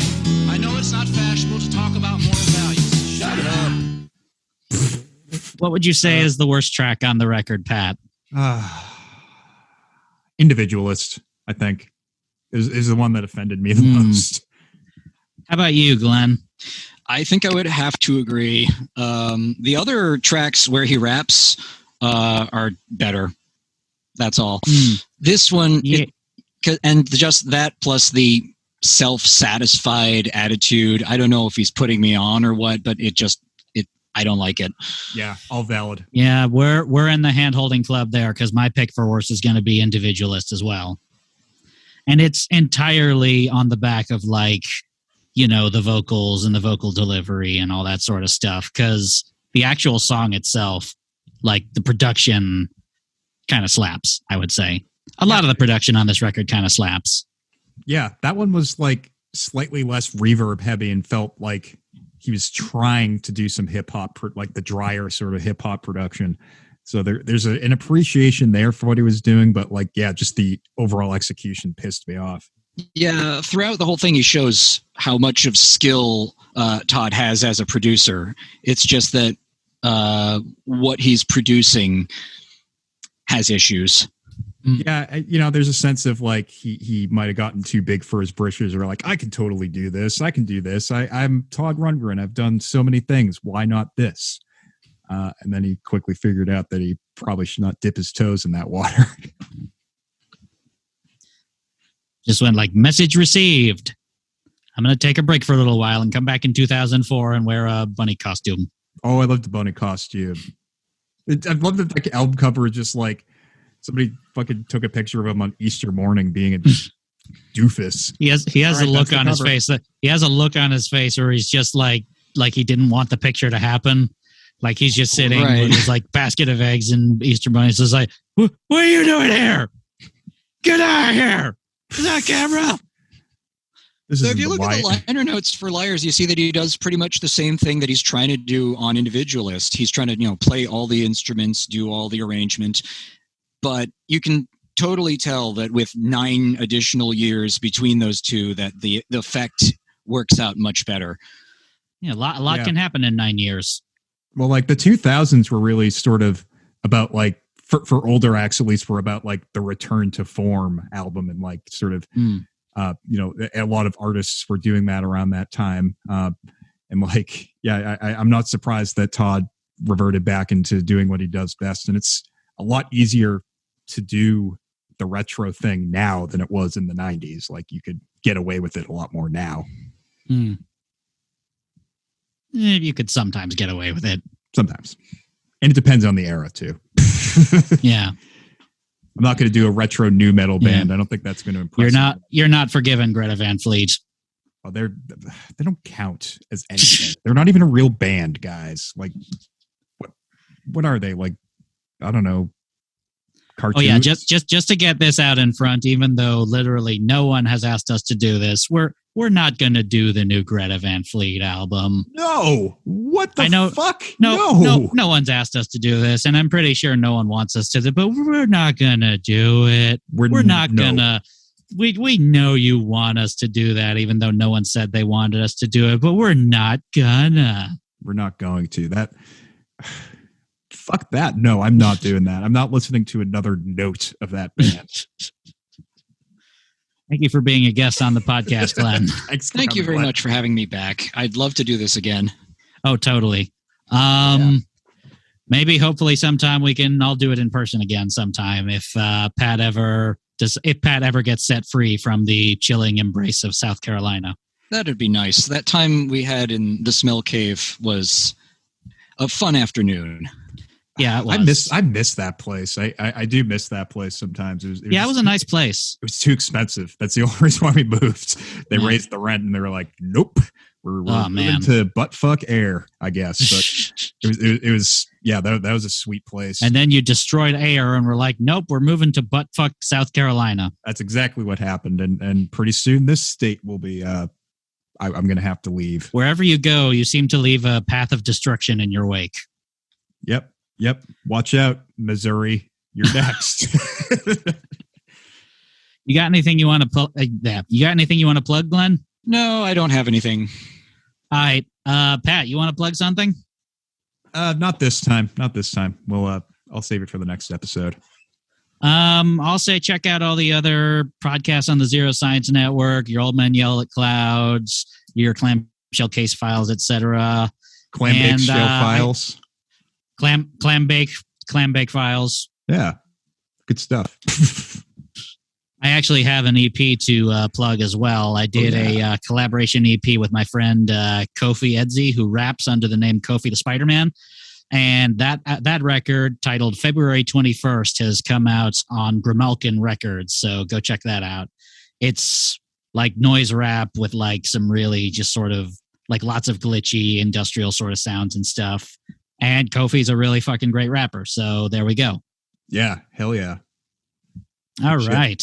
I know it's not fashionable to talk about moral values. Shut up. What would you say is the worst track on the record, Pat? Individualist, I think, is the one that offended me the most. How about you, Glenn? I think I would have to agree. The other tracks where he raps are better. That's all. This one, And just that plus the self-satisfied attitude. I don't know if he's putting me on or what, but I don't like it. Yeah, all valid. Yeah, we're in the hand-holding club there because my pick for worst is going to be Individualist as well. And it's entirely on the back of the vocals and the vocal delivery and all that sort of stuff, because the actual song itself, the production kind of slaps, I would say. A lot of the production on this record kind of slaps. Yeah, that one was slightly less reverb heavy and felt like he was trying to do some hip hop, the drier sort of hip hop production. So there's an appreciation there for what he was doing, but just the overall execution pissed me off. Yeah, throughout the whole thing, he shows how much of skill Todd has as a producer. It's just that what he's producing has issues. Yeah, there's a sense of he might have gotten too big for his britches, or I can totally do this. I can do this. I'm Todd Rundgren. I've done so many things. Why not this? And then he quickly figured out that he probably should not dip his toes in that water. Just went message received. I'm going to take a break for a little while and come back in 2004 and wear a bunny costume. Oh, I love the bunny costume. I love the album cover is just somebody fucking took a picture of him on Easter morning being a doofus. He has a look on his face. He has a look on his face where he's just like he didn't want the picture to happen. He's just sitting with his basket of eggs and Easter bunnies. It's what are you doing here? Get out of here! Is that camera? So if you look at the liner notes for Liars, you see that he does pretty much the same thing that he's trying to do on Individualist. He's trying to play all the instruments, do all the arrangement. But you can totally tell that with 9 additional years between those two, that the effect works out much better. Yeah, a lot can happen in 9 years. Well, the 2000s were really sort of about for older acts, at least, were about the return to form album, and a lot of artists were doing that around that time. I'm not surprised that Todd reverted back into doing what he does best, and it's a lot easier to do the retro thing now than it was in the 90s. You could get away with it a lot more now. You could sometimes get away with it. Sometimes. And it depends on the era too. Yeah. I'm not going to do a retro new metal band. Yeah. I don't think that's going to impress You're not forgiven, Greta Van Fleet. Oh, they don't count as anything. They're not even a real band, guys. What are they? I don't know. Cartoons? Oh yeah, just to get this out in front, even though literally no one has asked us to do this, we're not going to do the new Greta Van Fleet album. No, what the fuck? No one's asked us to do this, and I'm pretty sure no one wants us to. But we're not going to do it. We're not going to. We know you want us to do that, even though no one said they wanted us to do it. But we're not gonna. We're not going to that. Fuck that. No, I'm not doing that. I'm not listening to another note of that band. Thank you for being a guest on the podcast, Glenn. Thank you very much for having me back. I'd love to do this again. Oh, totally. Maybe, hopefully, sometime I'll do it in person again sometime if Pat ever gets set free from the chilling embrace of South Carolina. That'd be nice. That time we had in the Smell Cave was a fun afternoon. Yeah, it was. I miss that place. I do miss that place sometimes. It was a nice place. It was too expensive. That's the only reason why we moved. They raised the rent, and they were like, "Nope, we're moving to buttfuck air." I guess, but it was that was a sweet place. And then you destroyed air, and we're like, "Nope, we're moving to buttfuck South Carolina." That's exactly what happened, and pretty soon this state will be. I'm going to have to leave. Wherever you go, you seem to leave a path of destruction in your wake. Yep. Watch out, Missouri. You're next. You got anything you want to plug? You got anything you want to plug, Glenn? No, I don't have anything. All right, Pat, you want to plug something? Not this time. I'll save it for the next episode. I'll say check out all the other podcasts on the Zero Science Network. Your Old Men Yell at Clouds, your Clamshell Case Files, etc. Clam Shell Files. Clam bake files. Yeah. Good stuff. I actually have an EP to plug as well. I did a collaboration EP with my friend Kofi Edzi, who raps under the name Kofi the Spider-Man. And that record, titled February 21st, has come out on Grimalkin Records. So go check that out. It's like noise rap with like some really just sort of like lots of glitchy industrial sort of sounds and stuff. And Kofi's a really fucking great rapper. So there we go. Yeah. Hell yeah. All right.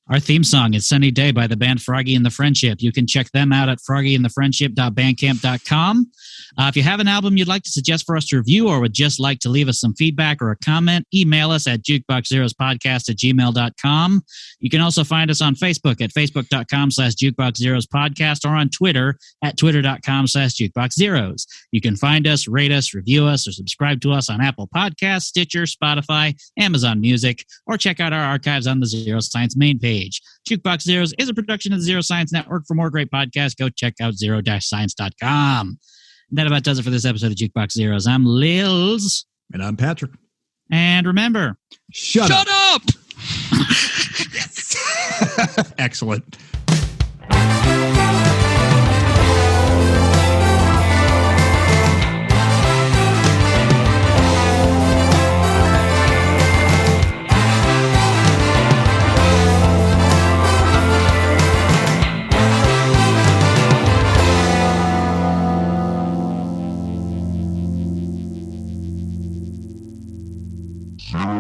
Our theme song is Sunny Day by the band Froggy and the Friendship. You can check them out at froggyandthefriendship.bandcamp.com. If you have an album you'd like to suggest for us to review or would just like to leave us some feedback or a comment, email us at jukeboxzerospodcast@gmail.com. You can also find us on Facebook at facebook.com/jukeboxzerospodcast or on Twitter at twitter.com/jukeboxzeros. You can find us, rate us, review us, or subscribe to us on Apple Podcasts, Stitcher, Spotify, Amazon Music, or check out our archives on the Zero Science main page. Jukebox Zeros is a production of the Zero Science Network. For more great podcasts, go check out zero-science.com. And that about does it for this episode of Jukebox Zeros. I'm Lils. And I'm Patrick. And remember, shut up! Yes. Excellent.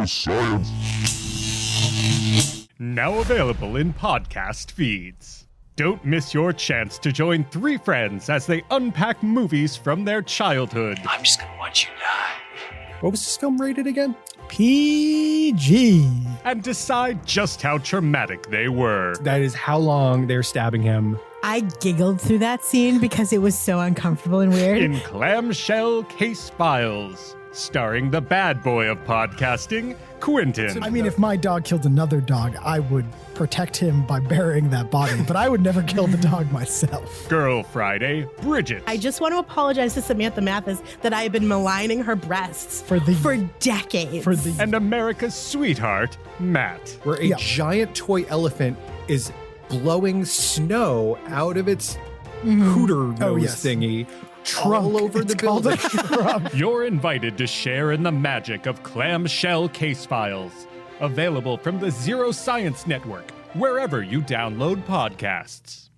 Science. Now available in podcast feeds. Don't miss your chance to join three friends as they unpack movies from their childhood. I'm just gonna watch you die. What was this film rated again? PG. And decide just how traumatic they were. That is how long they're stabbing him. I giggled through that scene because it was so uncomfortable and weird. In Clamshell Case Files. Starring the bad boy of podcasting, Quentin. I mean, if my dog killed another dog, I would protect him by burying that body, but I would never kill the dog myself. Girl Friday, Bridget. I just want to apologize to Samantha Mathis that I have been maligning her breasts for decades. And America's sweetheart, Matt. Where a giant toy elephant is blowing snow out of its hooter nose thingy. Trunk. All over the building. You're invited to share in the magic of Clamshell Case Files. Available from the Zero Science Network, wherever you download podcasts.